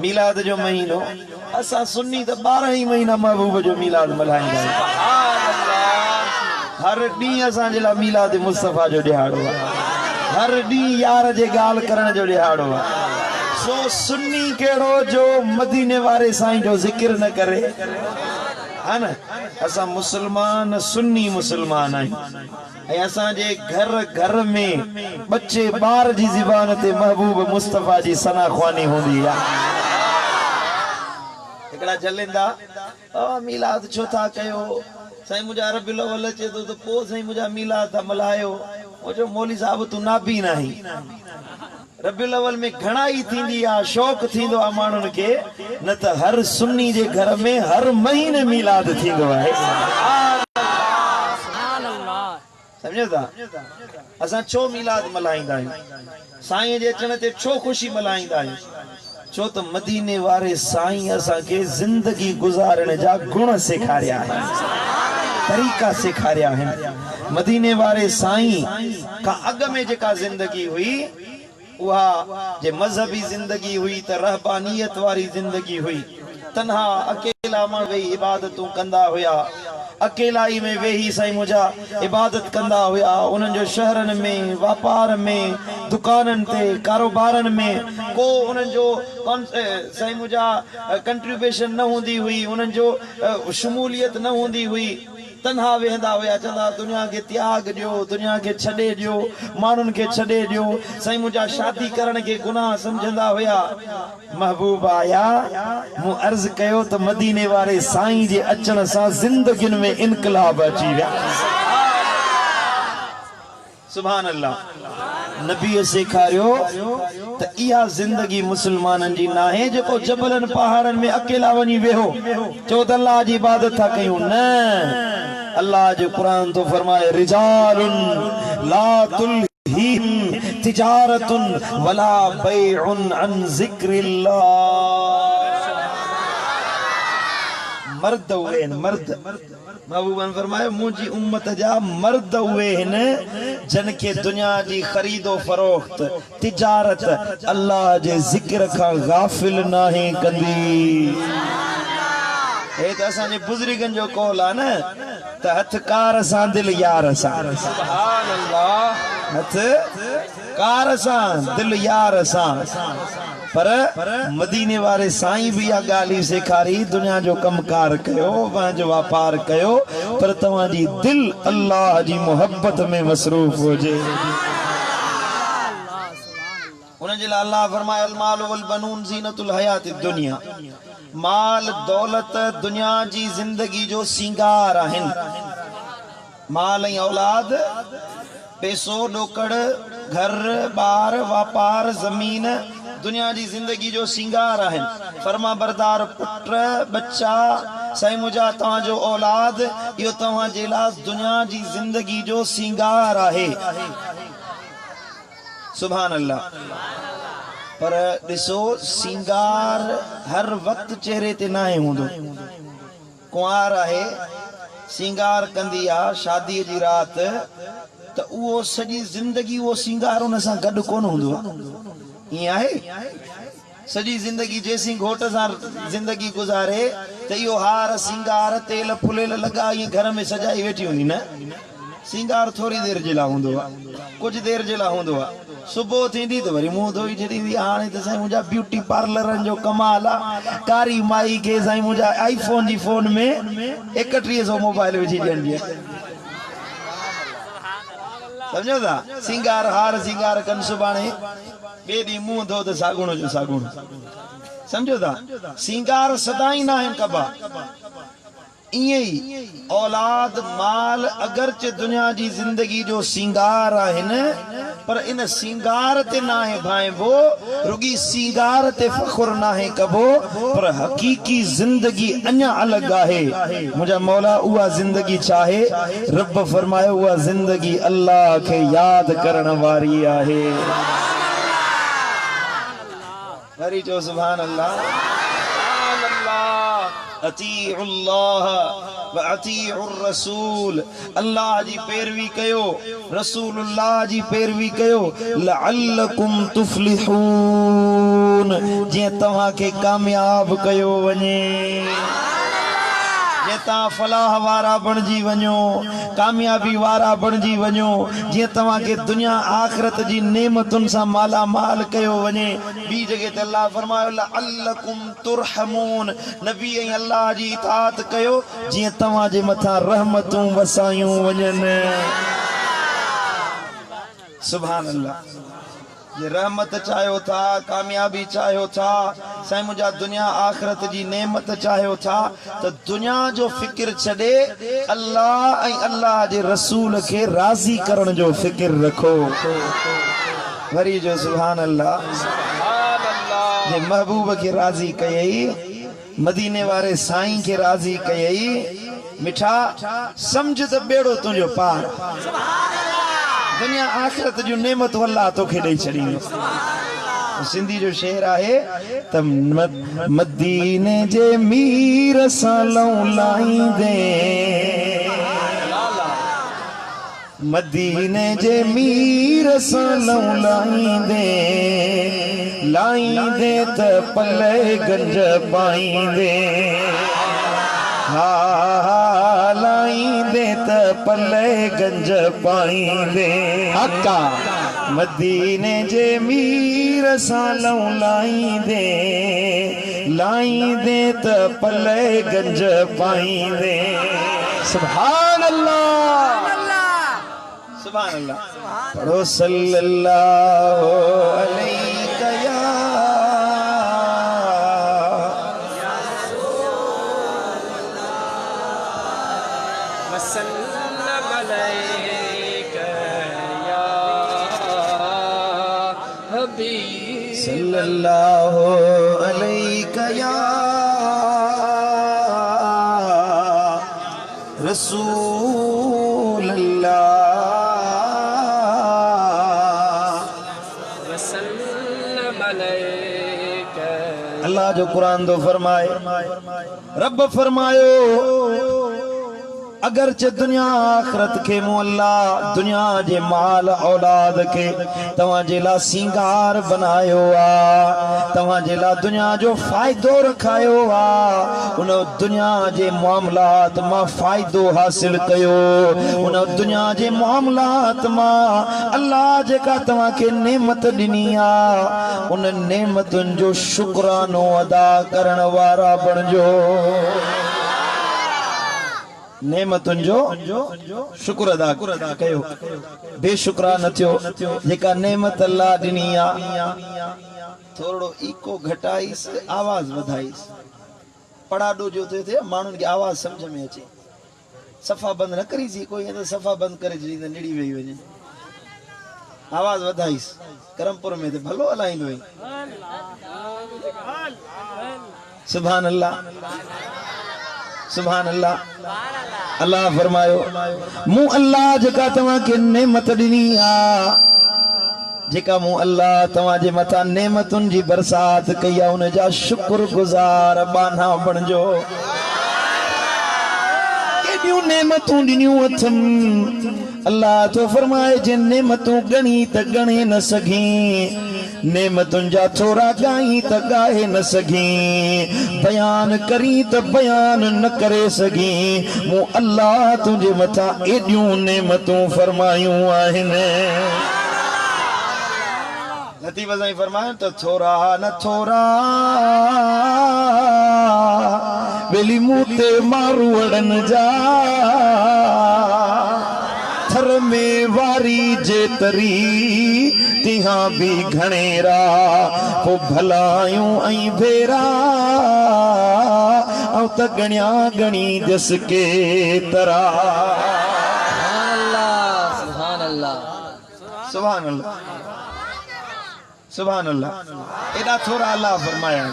मिलाद जो महीनो असा सुन्नी तो 12 ही महीना महबूब जो मिलाद मल्हाईंदा हर डी असा जे ला मिलाद मुस्तफा जो दिहाड़ो हर डी यार जे गाल करण जो दिहाड़ो सो सुन्नी केड़ो जो मदीने वाले साईं जो जिक्र न करे है ना असा मुसलमान सुन्नी मुसलमान है असा जे घर घर में बच्चे बार जी ज़ुबान ते महबूब मुस्तफा जी सना ख्वानी होंदी है एकड़ा चलेंदा मिलाद छो था कयो साईं मुझा रबिउल अव्वल अचे तो पो साईं मुझा मिलाद था मल्हायो मुझो मौली साहब तू नाबी नहीं रबिउल अव्वल में घणाई थींदी आ शौक थींदो आ माण्हुनि के न त हर सुन्नी जे घर में हर महीने मिलाद थींदो आहे समझो था असां छो मिलाद मल्हाईंदा आहियूं साईं जे अचण ते छो ख़ुशी मल्हाईंदा आहियूं छो त मदीने वारे साईं असां के जिंदगी गुजारण जा गुण सेखारिया आहिनि तरीका सेखारिया आहिनि मदीने वारे साईं का अग में जेका जिंदगी हुई वहा जे मजहबी जिंदगी हुई त रहबानियत वारी जिंदगी हुई तन्हा अकेला मां वेही इबादतूं कंदा हुया अकेलाई में वेही साईं मुझा इबादत कंदा हुया उन्हनि जो शहरन में व्यापार में दुकानन ते कारोबारन में को उन्हनि जो साईं मुझा कंट्रीब्यूशन न होंदी हुई उन्हनि जो शमूलियत न होंदी हुई तन्हा वेंदा हुया चंदा दुनिया के त्याग दियो दुनिया के छड़े दियो मानुन के छड़े दियो साईं मुझा शादी करण के गुनाह समझंदा हुया महबूब आया मु अर्ज कयो तो मदीने वाले साईं जे अचण सा जिंदगी में इनकलाब अची विया सुभान अल्लाह नबी सेखारियो त इहा जिंदगी मुसलमानन जी ना है जो जबलन पहाड़न में अकेला वनी वेहो चो त अल्लाह जी इबादत था कयूं न अल्लाह जो कुरान तो फरमाए रिजालुन ला तुलहिम तिजारतुन वला बैउन अन जिक्रिल्लाह मर्द हुए मर्द महबूबन फरमाए मुझी उम्मत जा मर्द हुए न जन के दुनिया जी खरीदो फरोख्त तिजारत अल्लाह जे जिक्र का गाफिल नाहे कंदी हे त असांजे बुजुर्गन जो कौल आ न त हथकार सां दिल यार सां सुभान अल्लाह हथकार सां दिल यार सां पर मदीने वाले साईं भी आ गाली सेखारी दुनिया जो कमकार कयो वहां जो व्यापार कयो पर तवां जी दिल अल्लाह जी मोहब्बत में मसरूफ हो जे उन जे अल्लाह फरमाए अल माल वल बनून जीनतुल हयात दुनिया माल दौलत दुनिया जी जिंदगी जो सिंगार आहिन माल ऐं औलाद पैसो डोकड़ घर बार व्यापार जमीन दुनिया जी जिंदगी जो सिंगार है फरमा बरदार पुत्र बच्चा साईं मुझा तव्हां जो औलाद यो तव्हां जे लाइ दुनिया जी जिंदगी जो सिंगार है सुभान अल्लाह पर दिसो सिंगार हर वक्त चेहरे ते ना हुंदो कुंवार है सिंगार कंदी आ शादी जी रात तो वो सजी जिंदगी वो सिंगार उन सां गड कोन हुंदो ये है सजी जिंदगी जैसी घोट सां जिंदगी गुजारे तो यो हार सिंगार तेल फुलेल लगा ये घर में सजाई वेठी हुंदी न सिंगार थोड़ी देर जे लाइ हूंदो आहे कुछ देर जे लाइ हूंदो आहे सुबुह थींदी तो वरी मुंह धोई छॾींदी हाणे त साईं मुंहिंजा ब्यूटी पार्लरनि जो कमाल आहे कारी माई के साईं मुंहिंजा आईफोन जी फोन में 3100 मोबाइल विझी ॾियणी आहे समझो था सिंगार हार सिंगार कन सुभाणे ॿिए ॾींहुं मुंह धो त सागुण जो सागुण समझो था सिंगार सदाई ना आहिनि कबा इं औलाद माल अगरचे दुनिया जी जिंदगी जो सिंगार आहिनि पर इन सिंगार ते ना है भाई वो रुगी सिंगार ते फखुर ना है कबो पर हकीकी जिंदगी अन्या अलग आहे मुझा मौला उहा जिंदगी चाहे रब फरमाए उहा जिंदगी अल्लाह के याद करण वारी आहे वरी जो सुभान अल्लाह अतीउल्लाह व अतीउर रसूल अल्लाह जी पैरवी कयो रसूलुल्लाह जी पैरवी कयो लअल्लकुम तुफ्लिहून जे तवा के कामयाब कयो वने जे ता फलाह वारा बनजी वञो कामयाबी वारा बनजी वञो जे तवा के दुनिया आखिरत जी नेमतुन सा माला माल कयो वने बी जगह ते अल्लाह फरमायो लअल्लकुम तुरहमून नबी ऐं अल्लाह जी इताअत कयो जे तवा जे मथा रहमतूं वसायूं वञन सुभान अल्लाह ये रहमत चाहो था कामयाबी चाहो था साईं मुझा दुनिया आखिरत जी नेमत चाहो था तो दुनिया जो फिक्र छड़े अल्लाह ऐं अल्लाह जे रसूल के राजी करण जो फिक्र रखो वरी जो सुभान अल्लाह जे महबूब के राजी कयई मदीने वारे साईं के राजी कयई मिठा समझ त बेड़ो तुझो पार दुनिया आखिरत जो नेमत अल्लाह तो खे ॾेई छॾी सिंधी जो शेर आहे त मदीने जे मीर सां लाईंदे मदीने जे मीर सां लाईंदे लाईंदे त पले गंज पाईंदे हा लाईंदे त पले गंज पाईंदे हक्का मदीने जे मीर सां लाईंदे लाईंदे त पले गंज पाईंदे सुभान अल्लाह सुभान अल्लाह पढ़ो सल्लल्लाहु अलैहि सल्लल्लाहु अलैका या रसूल अल्लाह जो कुरान दो फरमाए रब फरमायो अगर च दुनिया आखिरत के मुअल्ला दुनिया जे माल औलाद के तवा जेला सिंगार बनायो आ तवा जेला दुनिया जो फायदो रखायो आ उन दुनिया जे मामलात मा फायदो हासिल कयो उन दुनिया जे मामलात मा अल्लाह जेका तवा के नेमत दिनी आ उन नेमतुन जो शुक्रानो अदा करण वारा बनजो नेमतुन जो शुक्र अदा कयो बेशुक्रा न थियो जेका नेमत अल्लाह दिनी आ थोड़ो इको घटाईस आवाज वधाईस पड़ाडो जो थे मानुन की आवाज समझ में अचे सफा बंद न करी सी कोई तो सफा बंद करे जी निड़ी वही वने आवाज वधाईस करमपुर में तो भलो हलाइंदो सुभान अल्लाह सुभान अल्लाह अल्लाह फरमायो मु अल्लाह जेका तवा के नेमत दिनी आ जेका मु अल्लाह तवा जे मथा नेमतुन जी बरसात कई उन जा शुक्रगुजार बाना बनजो केडियूं नेमतूं दिनियूं अथन अल्लाह तो फरमाए जे नेमतूं गणी त गणे न सघी नेमतुन जा थोड़ा गाई त गाए न सघी बयान करी त बयान न करे सघी मु अल्लाह तुझे मथा एडियूं नेमतूं फरमायूं आहिनि नती वज़ाई फरमायो त थोड़ा न थोड़ा वेली मूते मारू अड़न जा थर में वारी जेतरी तिहां भी घणेरा पो भलायूं ऐं भेरा ऐं त गणिया गणी दस के तरा सुभान अल्लाह सुभान अल्लाह सुभान अल्लाह एडा थोड़ा अल्लाह फरमाया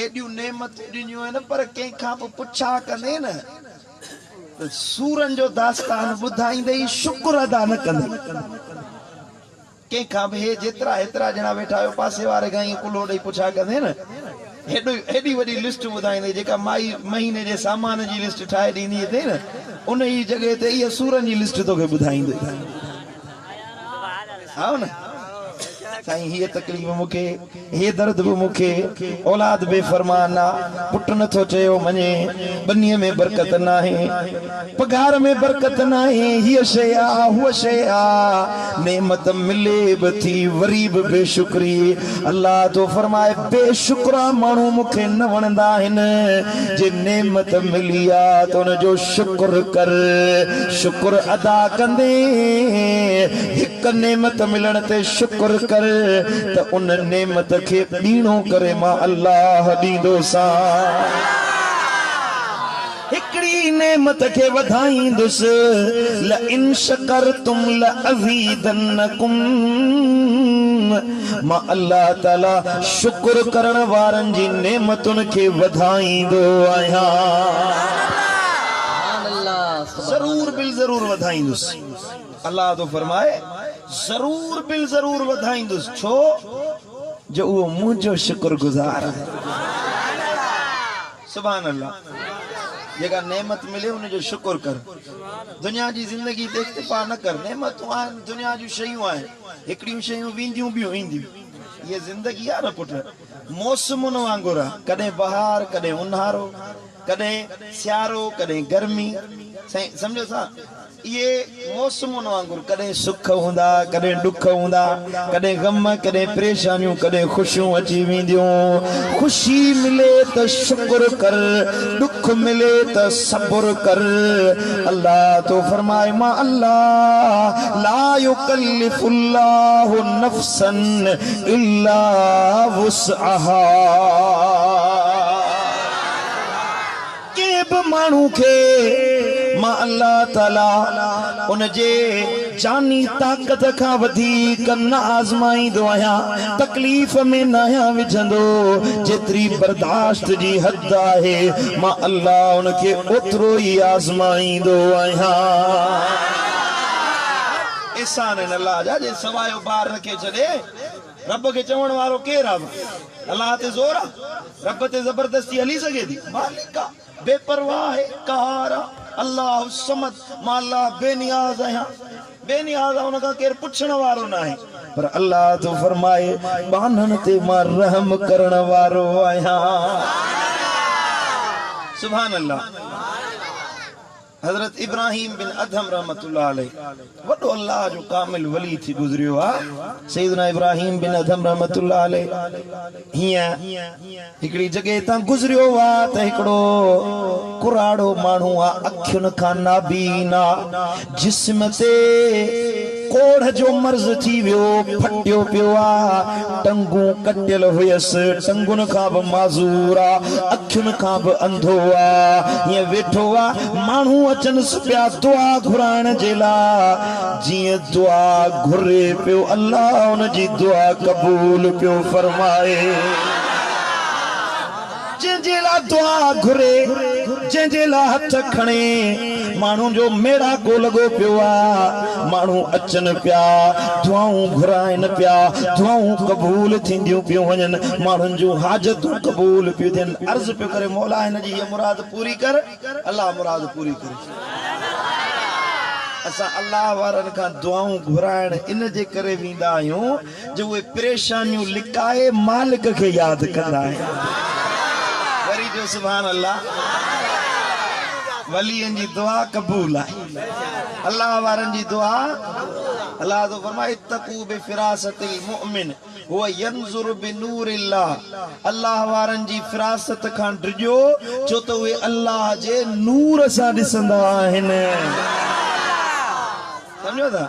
एडियूं नेमत ॾिनियूं आहिनि पर कंहिंखां पोइ पुछा कंदे न त सूरन जो दास्तान ॿुधाईंदे ई शुक्र अदा न कंदे कंहिंखां बि हे जेतिरा हेतिरा ॼणा वेठा आहियो पासे वारे खां ईअं कुलो ॾेई पुछा कंदे न हेॾी वॾी लिस्ट ॿुधाईंदे जेका महीने जे सामान जी लिस्ट ठाहे ॾींदी अथई न उन ई जॻह ते इहा सूरन जी लिस्ट तोखे ॿुधाईंदे हा न साईं ये तकलीफ मुखे ये दर्द भी मुखे औलाद बेफरमाना पुट नथो चयो मने बनीअ में बरकत ना है पगार में बरकत ना है ये शया हुआ शया नेमत मिले बथी वरी बि बेशुक्री अल्लाह तो फरमाए बेशुक्रा मानू मुखे न वणंदा आहिनि जे नेमत मिली आ तो उन जो शुक्र कर शुक्र अदा कंदे हिक नेमत मिलण ते शुक्र कर त उन नेमत खे ॾीणो करे मां अल्लाह ॾींदो सा हिकड़ी नेमत के वधाईंदुसि ल इन शकरतुम ल अज़ीदन्नकुम मां अल्लाह ताला शुक्र करण वारन जी नेमतुन के वधाईंदो आहियां जरूर बिल जरूर वधाईंदुसि अल्लाह तो फरमाए जरूर बिल जरूर वधाईंदुसि छो जो वो मुझो शुक्रगुजार है सुभान अल्लाह जेका नेमत मिले उन जो शुक्र कर दुनिया जी जिंदगी ते इक्तिफा न कर नेमतूं आहिनि दुनिया जूं शयूं आहिनि हिकिड़ियूं शयूं वेंदियूं ॿियूं ईंदियूं ये जिंदगी आहे न पुट मौसमुनि वांगुरु आहे कॾहिं बहार कॾहिं ऊन्हारो कॾहिं सियारो कॾहिं गर्मी साईं सम्झो सा ये मौसमुनि वांगुरु कॾहिं सुख हूंदा कॾहिं ॾुख हूंदा कॾहिं गम कॾहिं परेशानियूं कॾहिं ख़ुशियूं अची वेंदियूं ख़ुशी मिले त शुक्र कर ॾुख मिले त सब्र कर अल्लाह तो फरमाए मां अल्लाह ला युकल्लिफुल्लाहु नफ्सन इल्ला वुसअहा के बि माण्हू खे मां अल्लाह ताला उन जे जानी ताकत खां वधीक न आज़माईंदो आहियां तकलीफ़ में न आहियां विझंदो जेतिरी बर्दाश्त जी हद आहे मां अल्लाह उनखे ओतिरो ई आज़माईंदो आहियां एहसान आहिनि अल्लाह जा जे सवायो ॿार रखे छॾे रब खे चवण वारो केरु आहे अल्लाह ते ज़ोर आहे रब ते ज़बरदस्ती हली सघे थी मालिक आहे बेपरवाह है कहारा अल्लाह समद मां अल्लाह बेनियाज आहियां बेनियाज आहे उनखां केरु पुछण वारो न आहे पर अल्लाह तो फरमाए बानन ते मां रहम करण वारो आहियां सुभान अल्लाह हजरत इब्राहिम बिन अदहम रहमतुल्लाह अलैह वडो अल्लाह जो कामिल वली थी गुजरियो आ सैयदना इब्राहिम बिन अदहम रहमतुल्लाह अलैह हिया हिकड़ी जगह ता गुजरियो वा त हिकड़ो कुराड़ो मानू आ अखियुन खां नाबीना जिस्म ते कोढ़ जो मर्ज थी वियो फटियो पियो आ टंगू कटियल हुयस टंगुन खां बि माज़ूर आ अखियुन खां बि अंधो आ ये वेठो आ मानू अचन पिया दुआ घुराइण जे लाइ जीअं दुआ घुरे पियो अल्लाह उन जी दुआ क़बूल पियो फरमाए जंहिंजे लाइ दुआ घुरे जंहिंजे लाइ हथ खणे माण्हू जो मेड़ा को लॻो पियो आहे माण्हू अचनि पिया दुआऊं घुराइनि पिया दुआऊं क़बूल थींदियूं पियूं वञनि माण्हुनि जूं हाजतूं क़बूल पियूं थियनि अर्ज़ पियो करे मौला हिन जी हीअ मुराद पूरी कर अल्लाह मुराद पूरी करे असां अल्लाह वारनि खां दुआऊं घुराइण इन जे करे वेंदा आहियूं जो उहे परेशानियूं लिकाए मालिक खे यादि कंदा आहिनि वरी जो सुभान अल्लाह वलियन जी दुआ कबूल है अल्लाह वारन जी दुआ अल्लाह तो फरमाए तकू बि फिरासतिल मुमिन हुआ यंजुर बिनूरिल्लाह अल्लाह वारन जी फिरासत खां डिजो छो त उहे अल्लाह जे नूर सां ॾिसंदा आहिनि समझो था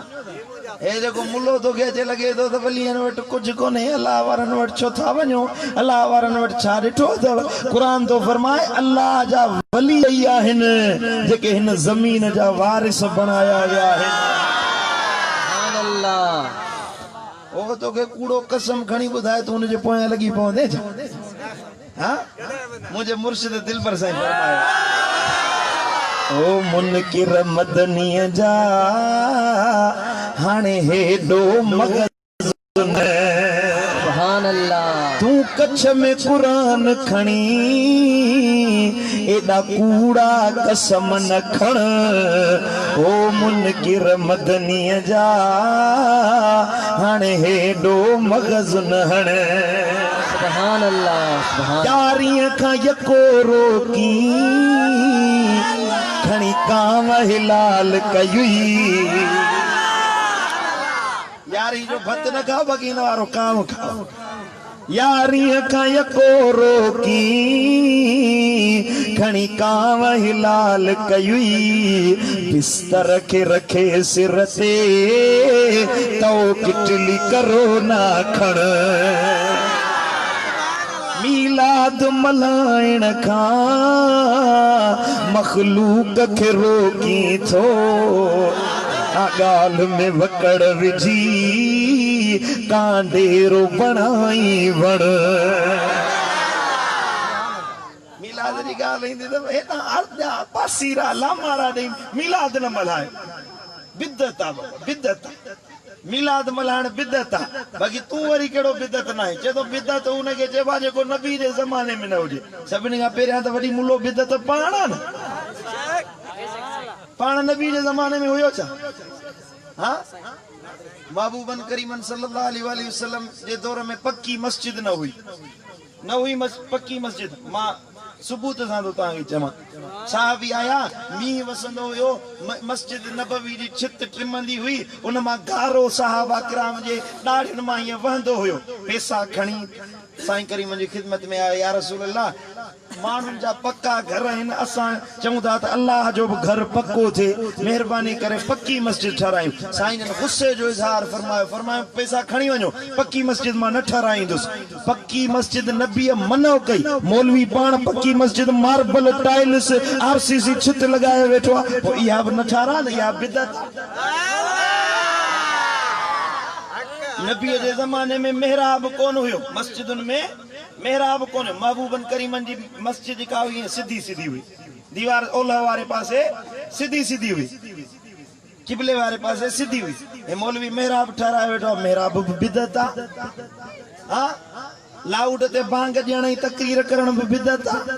ए जेको मुल्लो तोखे अचे लॻे थो त वलियन वटि कुझु कोन्हे अल्लाह वारनि वटि छो था वञो अल्लाह वारनि वटि छा ॾिठो अथव क़ुरान तो फरमाए अल्लाह जा वली ई आहिनि जेके हिन ज़मीन जा वारिस बणाया विया आहिनि अल्लाह ओ तोखे कूड़ो कसम खणी ॿुधाए तूं हुनजे पोयां लॻी पवंदे छा हा मुंहिंजे मुर्शिद दिल पर साईं फरमायो ओ मुनकिर मदनीअ जा हाणे हेॾो मगज़ सुभान अल्लाह तू कच्छ में कुरान खणी एडा कूड़ा कसम न खण ओ मुनकिर मदनी जा हाणे हेडो मगज़ न हण सुभान अल्लाह सुभान यारीअ खां यको रोकी खणी कांव हिलाल कयुई यारी जो भत न खाओ बगीन वारो कांव खाओ यारीअ खां यको रोकी खणी कांव हिलाल कयुई बिस्तर खे रखे सिर ते तो किटली करो ना खण मीलाद मल्हाइण खां मखलूक खे रोकी थो गाल में वकड़ विझी कांडेरो बणाई वण मीलाद जी ॻाल्हि ईंदी त हेॾा अर्धा पासीरा लामारा ॾेई मीलाद न मल्हाए बिदत आहे बिदत मीलाद मल्हाइण बिदत आहे बाक़ी तूं वरी कहिड़ो बिदत न आहे चए थो बिदत हुनखे चइबो आहे जेको नबी जे ज़माने में न हुजे सभिनी खां पहिरियां त वॾी मुलो बिदत पाण आहे न पाण नबी जे ज़माने में हुयो छा हा महबूबन करीमन सल्लल्लाहु अलैहि वसल्लम जे दौर में पक्की मस्जिद न हुई पक्की मस्जिद मां सबूत सां तो तव्हांखे चवां साहबी आया मींहुं वसंदो हुयो मस्जिद नबवी जी छित टिमंदी हुई उन मां गारो सहाबा किराम जे ॾाढ़ियुनि मां ईअं वहंदो हुयो पैसा खणी साईं करीम जी खिदमत में आया या रसूल अल्लाह माण्हुनि जा पक्का घर आहिनि असां चऊं था त अल्लाह जो बि घर पक्को थिए महिरबानी करे पक्की मस्जिद ठारायूं साईं जन गुस्से जो इज़हार फरमायो पैसा खणी वञो पक्की मस्जिद मां न ठाराईंदुसि पक्की मस्जिद नबीअ मनो कई मौलवी पाण पक्की मस्जिद मार्बल टाइल्स आरसीसी छित लॻाए वेठो आहे पोइ इहा बि न ठारा न इहा बिदत नबी जे ज़माने में मेहराब कोन हुयो मस्जिदुनि में मेहराब कोन महबूबन करीमन जी मस्जिद का हुई सीधी सीधी हुई दीवार ओलह वारे पासे सीधी सीधी हुई किबले वारे पासे सीधी हुई ए मौलवी मेहराब ठहराए वेठो मेहराब बिदत आहे हां लाउड ते बांग ॾियण जी तकरीर करण बि बिदत आहे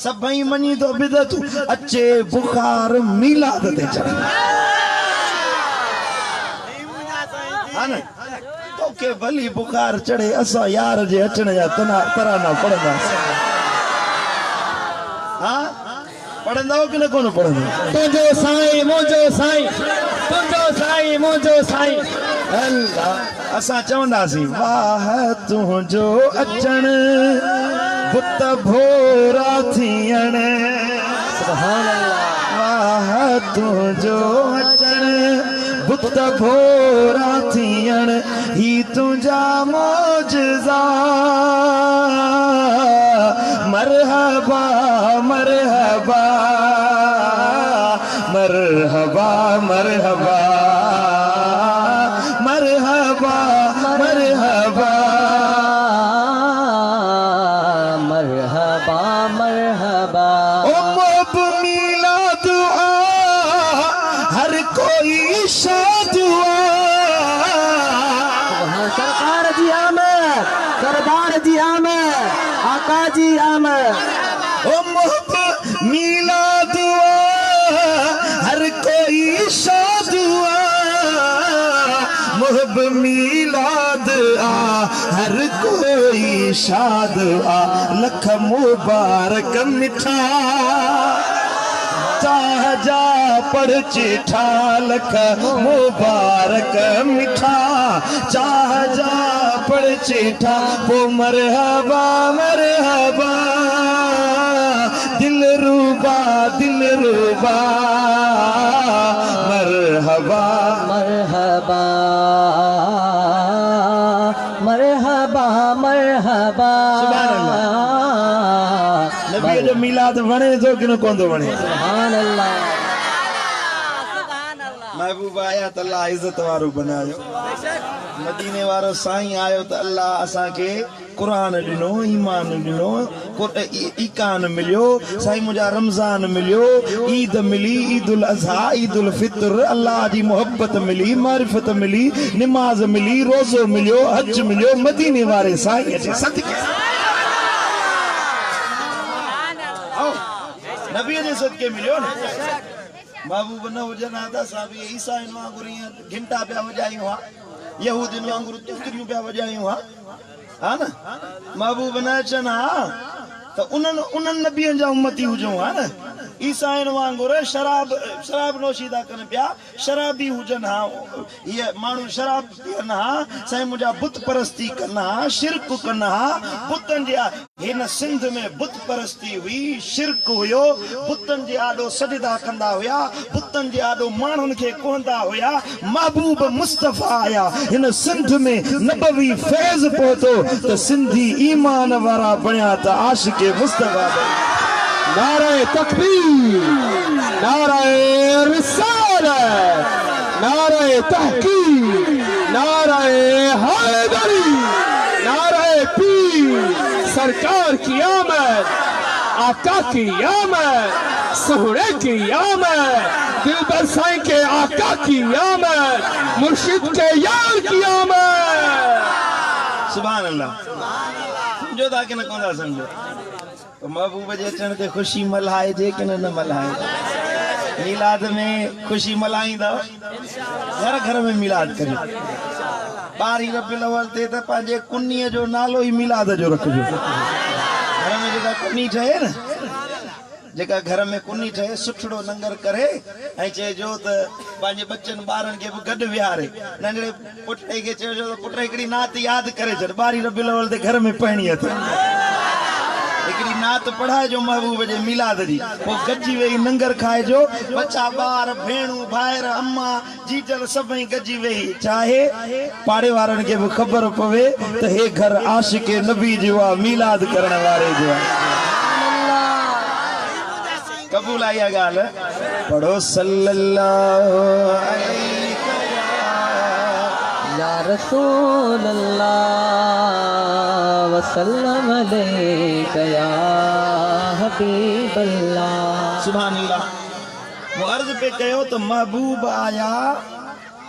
सभई मञी तो बिदत अचे बुखार मीलाद ते चढ़े हा न तोखे भली बुखार चढ़े असां यार जे अचण जा तराना पढ़ंदा हा पढ़ंदो कि न कोन पढ़ंदो तुंहिंजो साईं मुंहिंजो साईं तुंहिंजो साईं मुंहिंजो साईं अल्लाह असां चवंदासीं वाह तुंहिंजो अचण बुत भोरा थियण सुभान अल्लाह वाह तुंहिंजो अचण बुत भोरा थियण ही तुंहिंजा मौजज़ा मरहबा मरहबा मरहबा मरहबा मरहबा मरहबा मरहबा मरहबा ओ मोब मिलाद हर कोई शाद सरकार जी आमद सरदार जी आमद आका जी आमद ओ मोब मिलाद हर कोई शाद मोहब मिलाद हर कोई शाद लख मुबारक मिठा चाह जा पढ़ चिठा लख मुबारक मिठा चाह जा पढ़ चिठा पो मरहबा मरहबा दिल रूबा मरहबा मरहबा मरहबा मरहबा सुभान नबी जो मिलाद वणे तो कि न कोन थो वणे सुभान अल्लाह महबूब आया त अल्लाह इज्जत वारो बनायो मदीने वारो साईं आयो त अल्लाह असां के कुरान ॾिनो, ईमान ॾिनो, ईकान मिलियो, साईं मुंहिंजा रमज़ान मिलियो, ईद मिली, ईद उल अज़हा, ईद उल फितर, अल्लाह जी मोहब्बत मिली, मारिफत मिली, निमाज़ मिली, रोज़ो मिलियो, हज मिलियो, मदीने वारे साईं जे सदके नबी जे सदके मिलियो न। महबूब न हुजनि हा त असां बि ईसाइनि वांगुरु ईअं घंटा पिया वॼायूं हा, यहूदियुनि वांगुरु तुतरियूं पिया वॼायूं हा न। महबूब न अचनि हा त उन्हनि नबियनि जा उम्मती हुजूं हा न। ईसाइनि वांगुरु शराब नोशी था कनि पिया, शराबी हुजनि हा, इहे माण्हू शराब पीअनि हा, साईं मुंहिंजा बुत परस्ती कनि हा, शिरक कनि हा, बुतनि जे हिन सिंध में बुत परस्ती हुई, शिरक हुयो, बुतनि जे आॾो सजदा कंदा हुया, बुतनि जे आॾो माण्हुनि खे कोहंदा हुया। महबूब मुस्तफ़ा आया, हिन सिंध में नबवी फैज़ पहुतो त सिंधी ईमान वारा बणिया त आशिक़े मुस्तफ़ा। नारे तकबीर, नारे रिसालत, नारे तहकीर, नारे हैदरी, नारे पीर, सरकार की आमद, आका की आमद, सोहरे की आमद, दिलबर साईं के आका की आमद, मुर्शिद के यार की आमद। सुभान अल्लाह। समझो था कि न कोन था समझो? तो महबूब जे अचण ते ख़ुशी मल्हाइजे कि न मल्हाए? मिलाद में ख़ुशी मल्हाईंदा, घर घर में मिलाद करियो। 12 रबीउल अव्वल ते त पंहिंजे कुन्नीअ जो नालो ई मिलाद जो रखिजो। घर में जेका कुन्नी ठहे न, जेका घर में कुन्नी ठहे, सुठड़ो लंगर करे ऐं चइजो त पंहिंजे बच्चनि ॿारनि खे बि गॾु विहारे, नंढड़े पुटे खे चइजो त पुट हिकिड़ी नात यादि करे छॾ, 12 रबीउल अव्वल ते घर में पढ़णी अथई, हिकिड़ी नात पढ़ाइजो महबूब जे मिलाद जी, पोइ गॾिजी वेही लंगर खाइजो, बच्चा ॿार भेणूं भाइर अम्मा जीजल सभई गॾिजी वेही, चाहे पाड़े वारनि खे बि ख़बर पवे त हे घर आशिक़े नबी जो आहे, मिलाद करण वारे जो आहे। कबूल आई ॻाल्हि? पढ़ो सल्लल्लाहु अलैहि या रसूल अल्लाह वसल्लम अलैका या हबीब अल्लाह। सुभान अल्लाह। वो अर्ज़ पे कयो त महबूब आया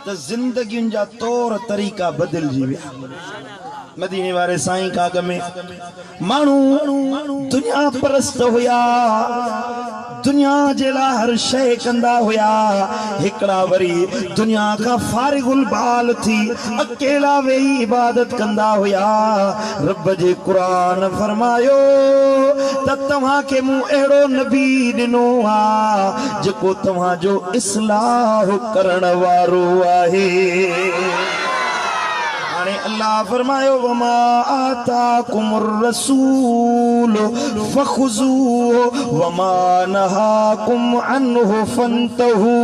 त ज़िंदगियुनि जा तौर तरीक़ा बदिलजी विया। मदीने वारे साईं काग में माण्हू दुनिया परस्त हुया, दुनिया जे लाइ हर शइ कंदा हुया, हिकिड़ा वरी दुनिया खां फारिगुल बाल थी अकेला वेही इबादत कंदा हुया। रब जे क़ुरान फरमायो त तव्हांखे मूं अहिड़ो नबी ॾिनो आहे जेको तव्हांजो इस्लाह करण वारो आहे। हाणे अल्लाह फरमायो वमा आताकुमुर रसूल फखुज़ूहु वमा नहाकुम अन्हु फंतहू।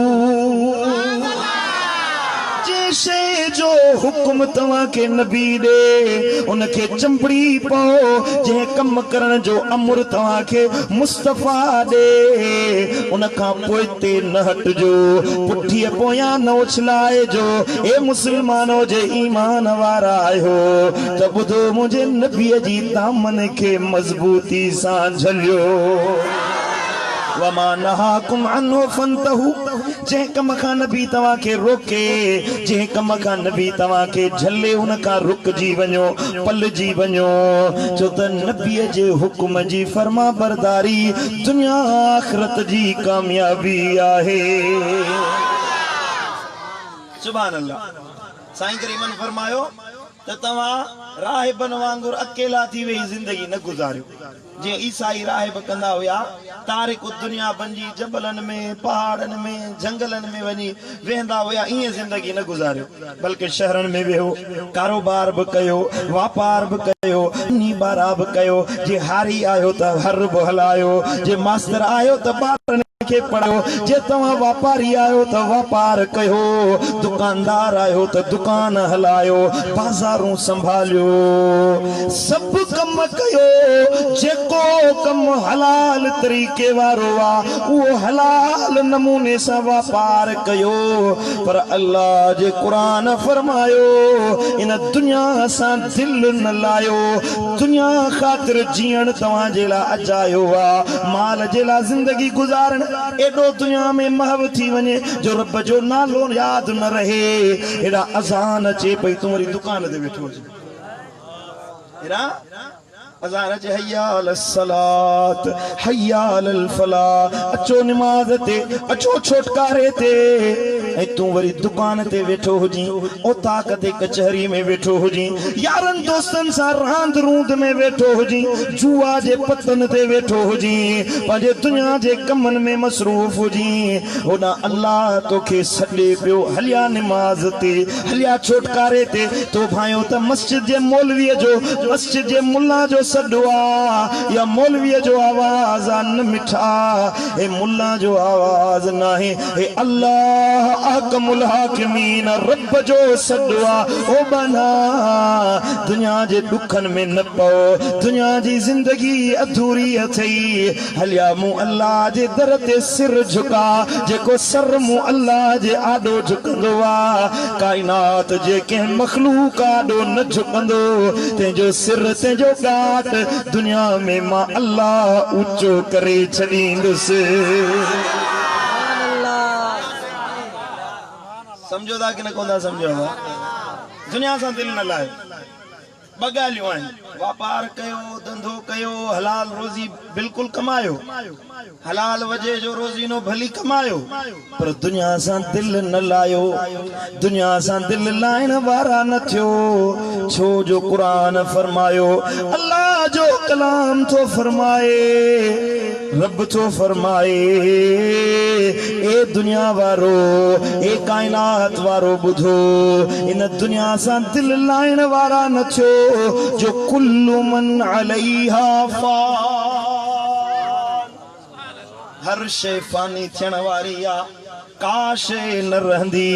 शे जो हुक्म तव्हांखे नबी ॾे उनखे चंबड़ी पओ, जंहिं कम करण जो अमर तव्हांखे मुस्तफ़ा ॾे उन खां पोइ ते न हटजो, पुठीअ पोयां न उछलाइजो। ए मुस्लमानो जे ईमान वारा आहियो त ॿुधो, मुंहिंजे नबीअ जी दामन खे मज़बूती सां झलियो। वमा नहाकुम अन्हु फंतहू, जंहिं कम खां नबी तव्हांखे रोके, जंहिं कम खां नबी तव्हांखे झले, उन खां रुकजी वञो, पलजी वञो, छो त नबीअ जे हुक्म जी फर्मा बरदारी दुनिया आखिरत जी कामयाबी आहे। सुभान अल्लाह। साईं करीमन फरमायो त तव्हां राहिबन वांगुरु अकेला थी वेही ज़िंदगी न गुज़ारियो। जीअं ईसाई राहिब कंदा हुया, तारिक दुनिया बंजी जबलनि में, पहाड़नि में, जंगलनि में वञी वेहंदा हुया, ईअं ज़िंदगी न गुज़ारियो, बल्कि शहरनि में वेहो, कारोबार बि कयो, वापार बि कयो, नी बारा बि कयो। जे हारी आहियो त हर बि हलायो, जे मास्तर आहियो त ॿारनि खे पढ़ो जे तव्हां वापारी आयो त वापार कयो दुकानदार आयो त दुकान हलायो बाज़ारूं संभालियो सब कम कयो जेको कम हलाल तरीके वारो आ वो हलाल नमूने सां वापार कयो पर अल्लाह जे कुरान फरमायो इन दुनिया सां दिल न लायो दुनिया खातिर जीअण तव्हां जे लाइ अजायो आ माल जे लाइ जिंदगी गुजारण एडो दुनिया में महव थी वञे जो रब जो नालो याद न रहे एड़ा अज़ान अचे पई तूं वरी दुकान ते वेठो हुजे एड़ा अज़ान अचे हय्या अलस सलात हय्या अलल फलाह अचो नमाज ते अचो छुटकारे ते ऐं तूं वरी दुकान ते वेठो हुजी ओ ताक़त कचहरी में वेठो हुजी यारन दोस्तन सां रांद रूंद में वेठो हुजी जुआ जे पतन ते वेठो हुजी पंहिंजे दुनिया जे कमन में मसरूफ हुजी होॾां अल्लाह तोखे सॾे पियो हलिया नमाज ते हलिया छुटकारे ते तो भायो त मस्जिद जे मौलवीअ जो मस्जिद जे मुल्ला जो सॾु आहे या मौलवीअ जो आवाज़ आहे न मिठा हे मुल्ला जो आवाज़ न आहे हे अल्लाह अहकमुल हाकिमीन रब जो सॾु आहे ओ बना दुनिया जे ॾुखनि में न पओ दुनिया जी ज़िंदगी अधूरी अथई हलिया मूं अल्लाह जे दर ते सिर झुका जेको सर मूं अल्लाह जे आॾो झुकंदो आहे काइनात जे कंहिं मखलूक आॾो न झुकंदो तंहिंजो सिर तंहिंजो गाट दुनिया में मां अल्लाह ऊंचो करे छॾींदुसि समझो था कि न कोन था समझो दुनिया सां दिल न लाए ॿ ॻाल्हियूं आहिनि वापार कयो धंधो कयो हलाल रोज़ी बिल्कुलु कमायो हलाल वजह जो रोज़ी नो भली कमायो पर दुनिया सां दिल न लायो दुनिया सां दिल लाइण वारा न थियो छो जो कुरान फरमायो अल्लाह जो कलाम तो फरमाए रब तो फरमाए ए दुनिया वारो ए कायनात वारो बुधो इन दुनिया सां दिल लाइण वारा न थियो जो कुल्लु मन अलैहा फान हर शे फानी थियण वारी आ का शे न रहंदी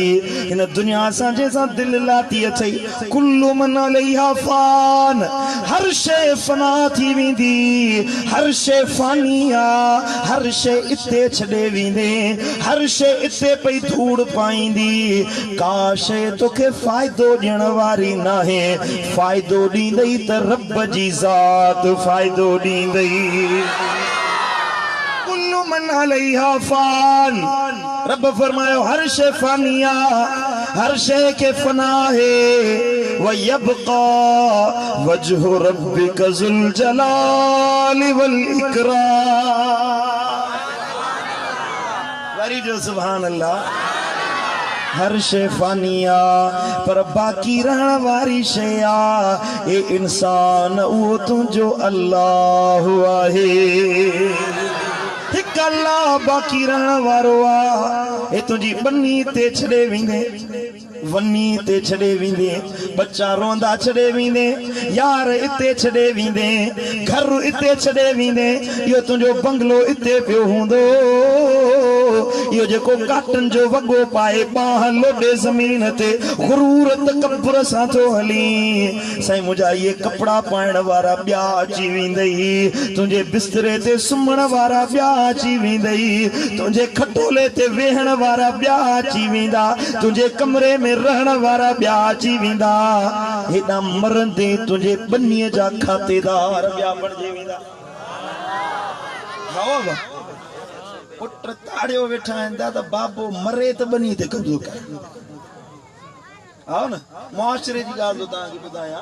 इन दुनिया सां जंहिंसां दिल लाती अथई कुल्लु मन अलैहा फान हर शे फना थी वेंदी हर शे फानी आ हर शे इते छॾे वेंदे हर शे इते पई धूड़ पाईंदी का शे तोखे फ़ाइदो ॾियण वारी नाहे फ़ाइदो ॾींदई त रब जी ज़ात फ़ाइदो ॾींदई कुल्लु मन अलैहा फान रब फरमायो हर शे फानिया हर शे के फना है व यबका वजहु रब्बिका ज़ुल जलाली वल इकराम वरी जो सुभान अल्लाह हर शे फानिया पर बाकी रहण वारी शे आ ए इंसान वो तुझो अल्लाह आहे हिक अल्लाह बाकी रहण वारो आ ए तुझी बन्नी ते छड़े विंदे वन्नी ते छड़े विंदे बच्चा रोंदा छड़े विंदे यार इते छड़े विंदे घर इते छड़े विंदे यो तुझो बंगलो इते पियो हुंदो यो जेको काटन जो वगो पाए बाह लोडे जमीन ते गुरूर तकब्बुर सां थो हली साईं मुंहिंजा ये कपड़ा पाइण वारा ॿिया अची वेंदई तुंहिंजे बिस्तरे ते सुम्हण वारा ॿिया अची वेंदई तुंहिंजे खटोले ते वेहण वारा ॿिया अची वेंदा तुंहिंजे कमरे में रहण वारा ॿिया अची वेंदा हेॾा मरंदे तुंहिंजे बन्नीअ जा खातेदार ॿिया बणिजी वेंदा हा वाह पुट ताड़ियो वेठा आहिनि दादा बाबो मरे त बनी ते कब्ज़ो करे आओ न मुआशरे जी ॻाल्हि तव्हांखे ॿुधायां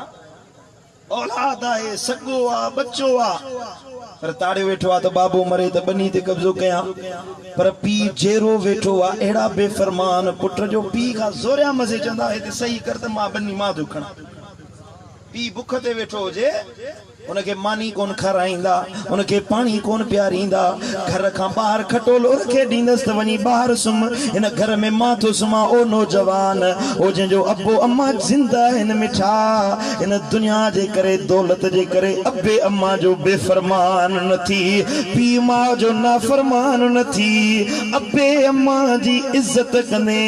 औलाद आहे सॻो आहे बच्चो आहे पर ताड़ियो वेठो आहे त बाबो मरे त बनी ते कब्ज़ो कयां पर पीउ जेरो वेठो आहे अहिड़ा बेफ़रमान पुट जो पीउ खां ज़ोरिया मज़े चवंदा हिते सही कर त मां बनी मां थो खणा पीउ बुख ते वेठो हुजे उनके मानी कोन खाराईंदा, उनके पानी कोन पियारींदा, घर खां ॿाहिरि खटोलो रखे ॾींदसि त वञी ॿाहिरि सुम। हिन घर में मां थो सुम्हां, ओ नौजवान, ओ जंहिंजो अबो अम्मा जिंदा आहिनि मिठा, हिन दुनिया जे करे दौलत जे करे अबे अम्मा जो बेफरमान न थी, पीउ माउ जो नाफरमान न थी, अबे अम्मा जी इज़त कंदे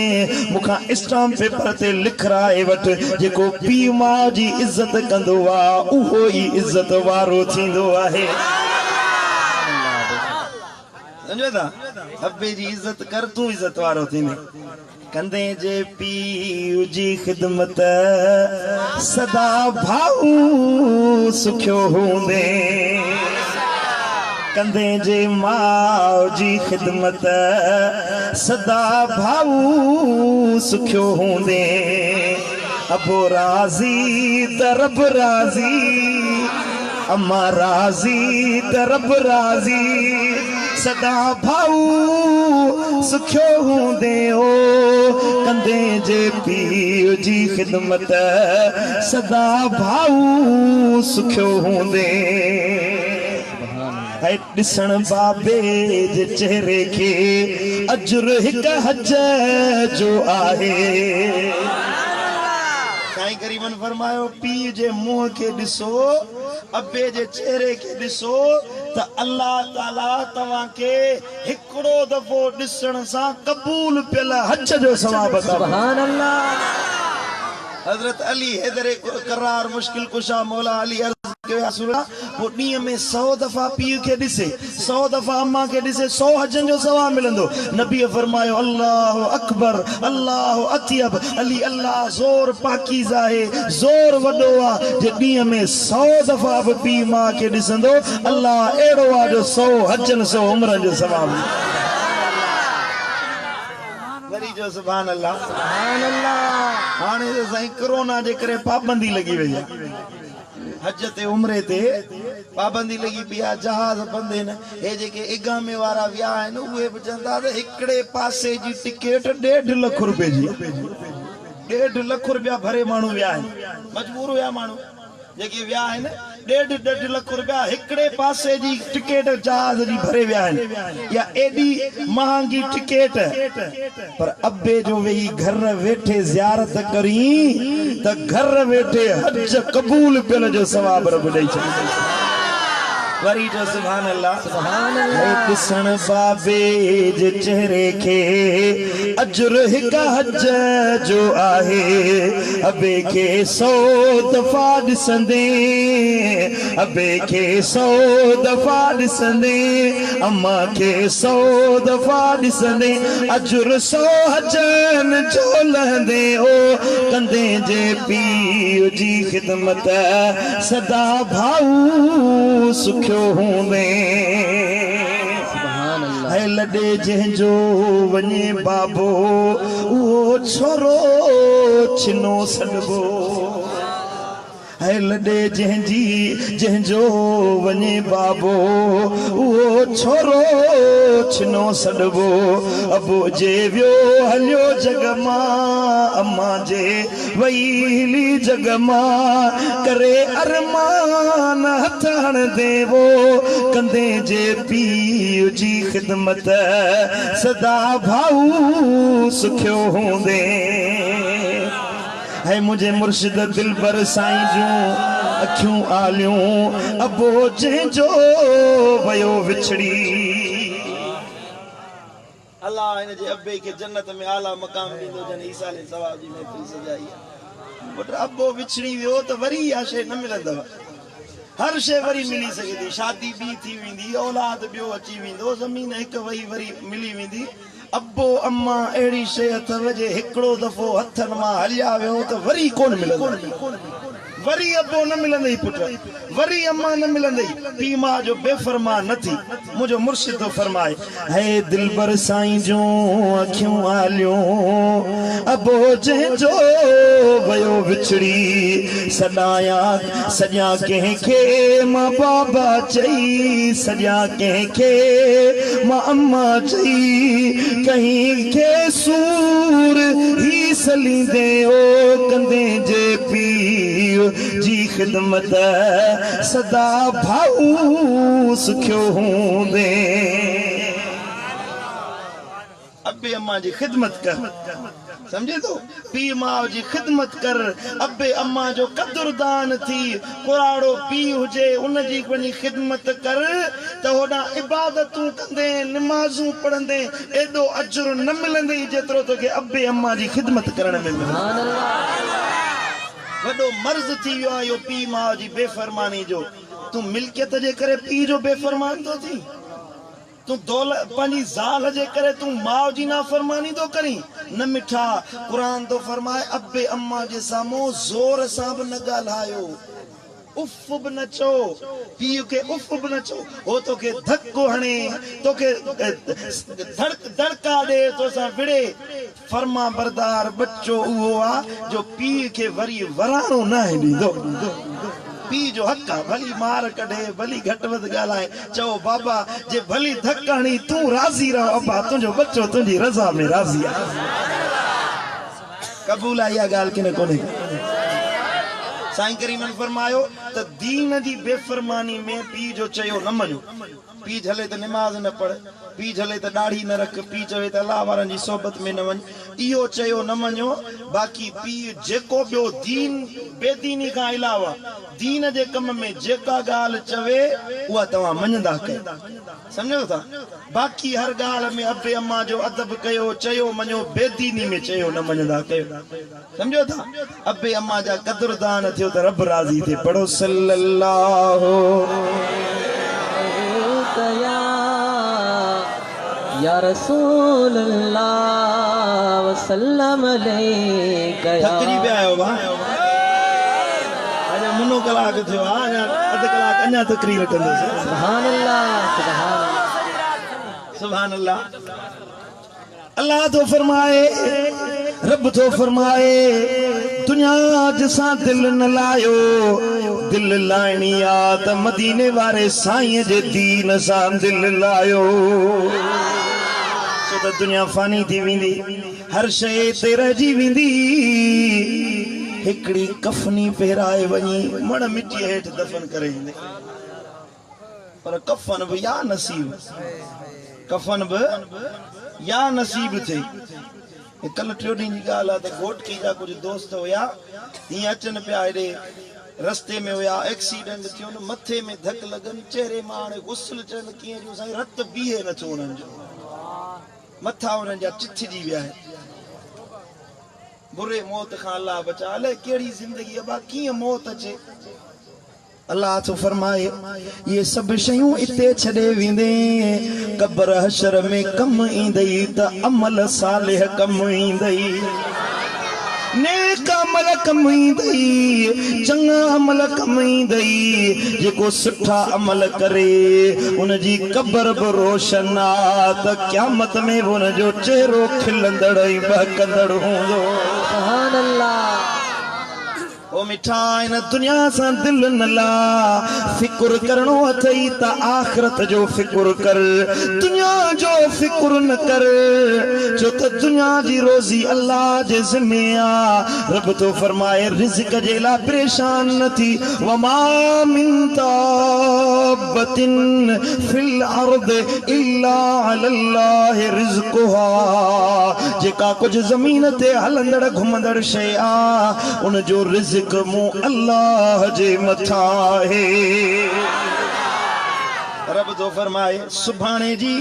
मूंखां स्टाम्प पेपर ते लिखराए वठ, जेको पीउ माउ जी इज़त कंदो आहे उहो ई इज़त वारो थींदो आहे। समझो था? अबे जी इज़त कर, तू इज़त वारो थींदे। कंदे जे पीउ जी ख़िदमत सदा भाऊ सुखियो हूंदे, कंदे जे माउ जी ख़िदमत सदा भाऊ सुखियो हूंदे, अबो राज़ी त रब राज़ी, अम्मा राज़ी त रब राज़ी, सदा भाऊ सुखियो हूंदे ओ, कंदे जे पीउ जी ख़िदमत सदा भाऊ सुखियो हूंदे। है ॾिसण बाबे जे चेहरे खे अजुर हिक हज जो आहे। साईं करीमन फरमायो, पीउ जे मुंहं खे ॾिसो, अबे जे चेहरे खे ॾिसो त अल्लाह ताला तव्हांखे हिकिड़ो दफ़ो ॾिसण सां क़बूल पियल हज जो सवाब अता। सुभान अल्लाह। हज़रत अली हैदर करार मुश्किल कुशा मौला अली अर्ज़ कयो, या रसूल अल्लाह, वो ॾींहं में 100 दफ़ा पीउ खे ॾिसे, 100 दफ़ा अम्मा खे ॾिसे, 100 हजनि जो सवाब मिलंदो। नबी फरमायो, अल्लाहु अकबर, अल्लाहु अतियब, अली अल्लाह ज़ोर पाकीज़ा आहे, ज़ोर वॾो आहे, जे ॾींहं में 100 दफ़ा बि पीउ माउ खे ॾिसंदो, अल्लाह अहिड़ो आहे जो 100 हजनि 100 उम्रनि जो सवाब। वरी जो सुभान अल्लाह, सुभान अल्लाह। हाणे त साईं कोरोना जे करे पाबंदी लगी वई आहे, हज ते उम्रे ते पाबंदी लगी पई आहे, जहाज बंदि आहिनि। हे जेके इगामे वारा विया आहिनि उहे बि चवंदा त हिकिड़े पासे जी टिकट 1.5 लख रुपए जी, 1.5 लख रुपया भरे माण्हू विया आहिनि, मजबूर हुया माण्हू जेके विया आहिनि, 1.5 लख रुपया हिकिड़े पासे जी टिकट जहाज जी भरे विया आहिनि, या एॾी महांगी टिकट। पर अबे जो वेही घर वेठे ज़ियारत करी त घर वेठे हज क़बूल पियल जो सवाब रब ॾेई छॾींदो। वरी जो सुभान अल्लाह, सुभान अल्लाह। ॾिसण बाबे जे चेहरे खे अजुर हिक हज जो आहे, अबे खे 100 दफ़ा ॾिसंदे, अबे खे 100 दफ़ा ॾिसंदे, अम्मा खे 100 दफ़ा ॾिसंदे, अजुर 100 हजनि जो लहंदे ओ, कंदे जे पीउ जी ख़िदमत सदा भाऊ सुखियो हूंदे। है लॾे जंहिंजो वञे बाबो, उहो छोरो छिनो सॾबो, है लॾे जंहिंजो वञे बाबो, उहो छोरो छिनो सॾबो, अबो जे वियो हलियो जग मां, अम्मा जे वई हिली जग मां, करे अरमान हथ हण देवो, कंदे जे पीउ जी ख़िदमत सदा भाऊ सुखियो हूंदे। है मुझे मुर्शिद दिलबर साईं जूं अखियूं आलियूं, अबो जंहिंजो वयो विछड़ी। अल्लाह हिन जे अबे खे जन्नत में आला मकाम ॾींदो, जन ईसा अलैहि सवाब जी महफ़िल सजाई आहे। पुट अबो विछड़ी वियो त वरी इहा शइ न मिलंदव, हर शइ वरी मिली सघे थी, शादी ॿी थी वेंदी, औलाद ॿियो अची वेंदो, ज़मीन हिकु वही वरी मिली वेंदी। अबो अम्मा अहिड़ी शइ अथव जे हिकिड़ो दफ़ो हथनि मां हलिया वियो त वरी कोन मिलंदो, वरी अबो न मिलंदई पुट, वरी अम्मा न मिलंदई, पीउ माउ जो बेफ़रमान न थी। मुंहिंजो मुर्शिद थो फरमाए, है दिलबर साईं जूं अखियूं आलियूं, अबो जंहिंजो वयो विछड़ी, सॾाया सॼा कंहिंखे मां बाबा चई, सॼा कंहिंखे मां अम्मा चई, कंहिंखे सूर ही सलींदे ओ, कंदे जे पीउ जी खिदमत सदा भाऊ सुखियो हूंदे अब्बे अम्मा जी खिदमत कर समझे तो पी माँ जी खिदमत कर अब्बे अम्मा जो कदुरदान थी कुराड़ो पी हुजे उन जी वनी खिदमत कर तो होना इबादतूं कंदे नमाजूं पढ़ंदे एडो अजर न मिलंदे जेतिरो तो के अब्बे अम्मा जी खिदमत करण में मिलंदो वडो मर्ज थी वियो आहे इहो पी माँ जी बेफरमानी जो तू मिल्कियत जे करे पी जो बेफरमान तो थी तू दौलत पंहिंजी ज़ाल जे करे तू माउ जी नाफरमानी तो करी न मिठा कुरान तो फरमाए अब्बे अम्मा जे साम्हूं ज़ोर सां बि न ॻाल्हायो उफ बि न चओ पीउ खे उफ बि न चओ हो तोखे धक्को हणे तोखे धड़का ॾे तोसां विड़े फर्मा बरदार बच्चो उहो आहे जो पीउ खे वरी वराणो न ॾींदो पी जो हक आहे भली मार कढे भली घटि वधि ॻाल्हाए चओ बाबा जे भली धक हणी तूं राज़ी रहो अब्बा तुंहिंजो बच्चो तुंहिंजी रज़ा में राज़ी आहे क़बूल आहे इहा ॻाल्हि की न कोन्हे साईं करीमन फरमायो त दीन जी बेफरमानी में पी जो चयो न मञो पी झले त निमाज़ न पढ़ पी झले त दाढ़ी न रख पी चवे त अल्लाह वारनि जी सोबत में न वञ इहो चयो न मञो बाक़ी पी जेको ॿियो दीन बेदीनी खां अलावा दीन जे कम में जेका ॻाल्हि चवे उहा तव्हां मञंदा कयो समझो था बाक़ी हर ॻाल्हि में अब्बे अम्मा जो अदब कयो चयो मञो बेदीनी में चयो न मञंदा कयो समझो था अब्बे अम्मा जा कदुरदान थियो त रब राज़ी थिए पढ़ो सल्लल्लाहु या रसूल अल्लाह वसल्लम अलैका थकजी पिया आहियो भा अञा मुनो कलाक थियो आहे अञा अधु कलाक अञा तकरीर कंदुसि सुभान अल्लाह सुभान अल्लाह अल्लाह तो फरमाए रब तो फरमाए दुनिया जसां दिल न लायो दिल लाइणी आ त मदीने वारे साईं जे दीन सां दिल लायो छो त दुनिया फानी थी वेंदी हर शइ ते रहिजी वेंदी हिकड़ी कफनी पहिराए वञी मण मिट्टी हेठि दफन करे ईंदे पर कफन बि या नसीब कफन बि या नसीब थे कल टियों ॾींहं जी ॻाल्हि आहे त घोटकी जा कुझु दोस्त हुया हीअं अचनि पिया हेॾे रस्ते में हुया एक्सीडेंट थियो न मथे में धक लॻनि चेहरे मां हाणे गुस्ल चवनि कीअं जो साईं रत बीहे नथो उन्हनि जो मथा उन्हनि जा चिथजी विया आहिनि बुरे मौत खां अल्लाह बचा अलाए कहिड़ी ज़िंदगी अबा कीअं मौत अचे अल्लाह तो फरमाए ये सब शयूं इते छड़े वेंदे कब्र हशर में कम ईंदई त अमल सालिह कम ईंदई नेक अमल कम ईंदई चङा अमल कम ईंदई जेको सुठा अमल करे उन जी कब्र बि रोशन आ त क़यामत में उन जो चेहरो खिलंदड़ ऐं बहकंदड़ हूंदो सुभान अल्लाह ओ मिठा इन दुनिया सां दिल न ला फिक्र करणो अथई त आखिरत जो फिक्र कर दुनिया जो फिक्र न कर जो त दुनिया जी रोजी अल्लाह जे ज़िम्मे आ रब तो फरमाए रिज़्क जे ला परेशान न थी वमा मिन ताबतिन फिल अर्द इल्ला अल्लाह रिज़्कुहा जेका कुछ जमीन ते हलंदड़ घुमंदड़ शइ आ उन जो रिज़्क मु अल्लाह जे मथा है रब तो फरमाए सुभाणे जी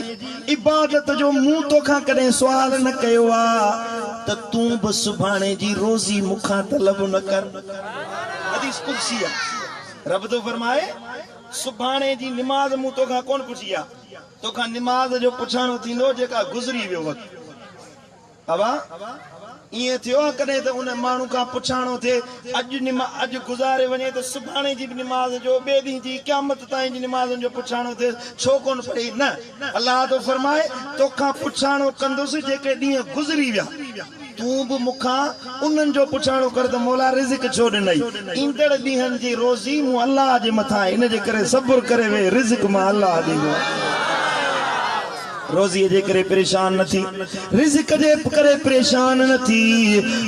इबादत जो मुंह तो खां कॾहिं सुवाल न कयो आ त तूं बि सुभाणे जी रोज़ी मुखां तलब न कर हदीस कुदसी आहे रब तो फरमाए सुभाणे जी निमाज़ मुंह तो खां कोन पुछी आहे तोखां निमाज़ जो पुछाणो थींदो जेका गुज़री वियो वक़्तु अबा इएं थियो आहे कॾहिं त उन माण्हू खां पुछाणो थिए अॼु गुज़ारे वञे त सुभाणे जी बि निमाज़ जो ॿिए ॾींहं जी क़यामत ताईं जी निमाज़नि जो पुछाणो थिए छो कोन पढ़ी न अल्लाह तो फरमाए तोखां पुछाणो कंदुसि जेके ॾींहं गुज़री विया तूं बि मूंखां उन्हनि जो पुछाणो कर त मौला रिज़्क छो ॾिनई ईंदड़ ॾींहंनि जी रोज़ी मूं अल्लाह जे मथां इन जे करे सब्र करे वे रिज़्क मां अल्लाह ॾींदो रोज़ी जे करे परेशान न थी, रिज़्क़ जे करे परेशान न थी।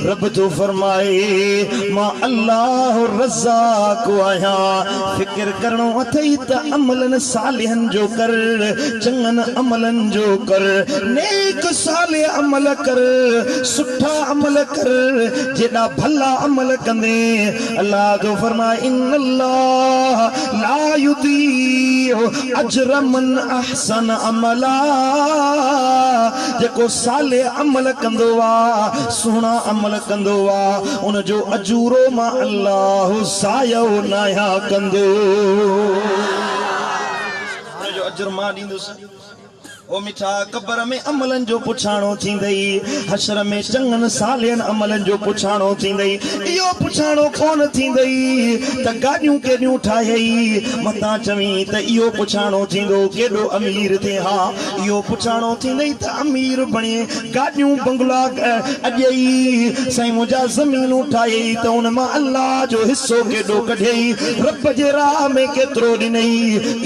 रब तो फरमाए मां अल्लाह रज़्ज़ाक़ आहियां। फिक्र करणो अथई त अमलन सालिहन जो कर, चङन अमलन जो कर, नेक साले अमल कर, सुठा अमल कर, जेड़ा भला अमल कंदे अल्लाह तो फरमाए इन्नल्लाह ला युदीउ अजर मन अहसन अमला। जेको साले अमल कंदो आ, सुहिणा अमल कंदो आ, उन जो अजूरो मां अल्लाह ज़ायो नाया कंदो, उन जो अजर मां ॾींदुसि। ओ मिठा कबर में अमलन जो पुछाणो थींदई, हशर में चङन सालियन अमलन जो पुछाणो थींदई। इहो पुछाणो कोन थींदई त गाॾियूं केॾियूं ठाहियई, मतां चवीं त इहो पुछाणो थींदो केॾो अमीर थिए। हा, इहो पुछाणो थींदई त अमीर बणे, गाॾियूं बंगला अॼई, साईं मुंहिंजा ज़मीनूं ठाहियई त उन मां अल्लाह जो हिसो केॾो कढियई, रब जे राह में केतिरो ॾिनई।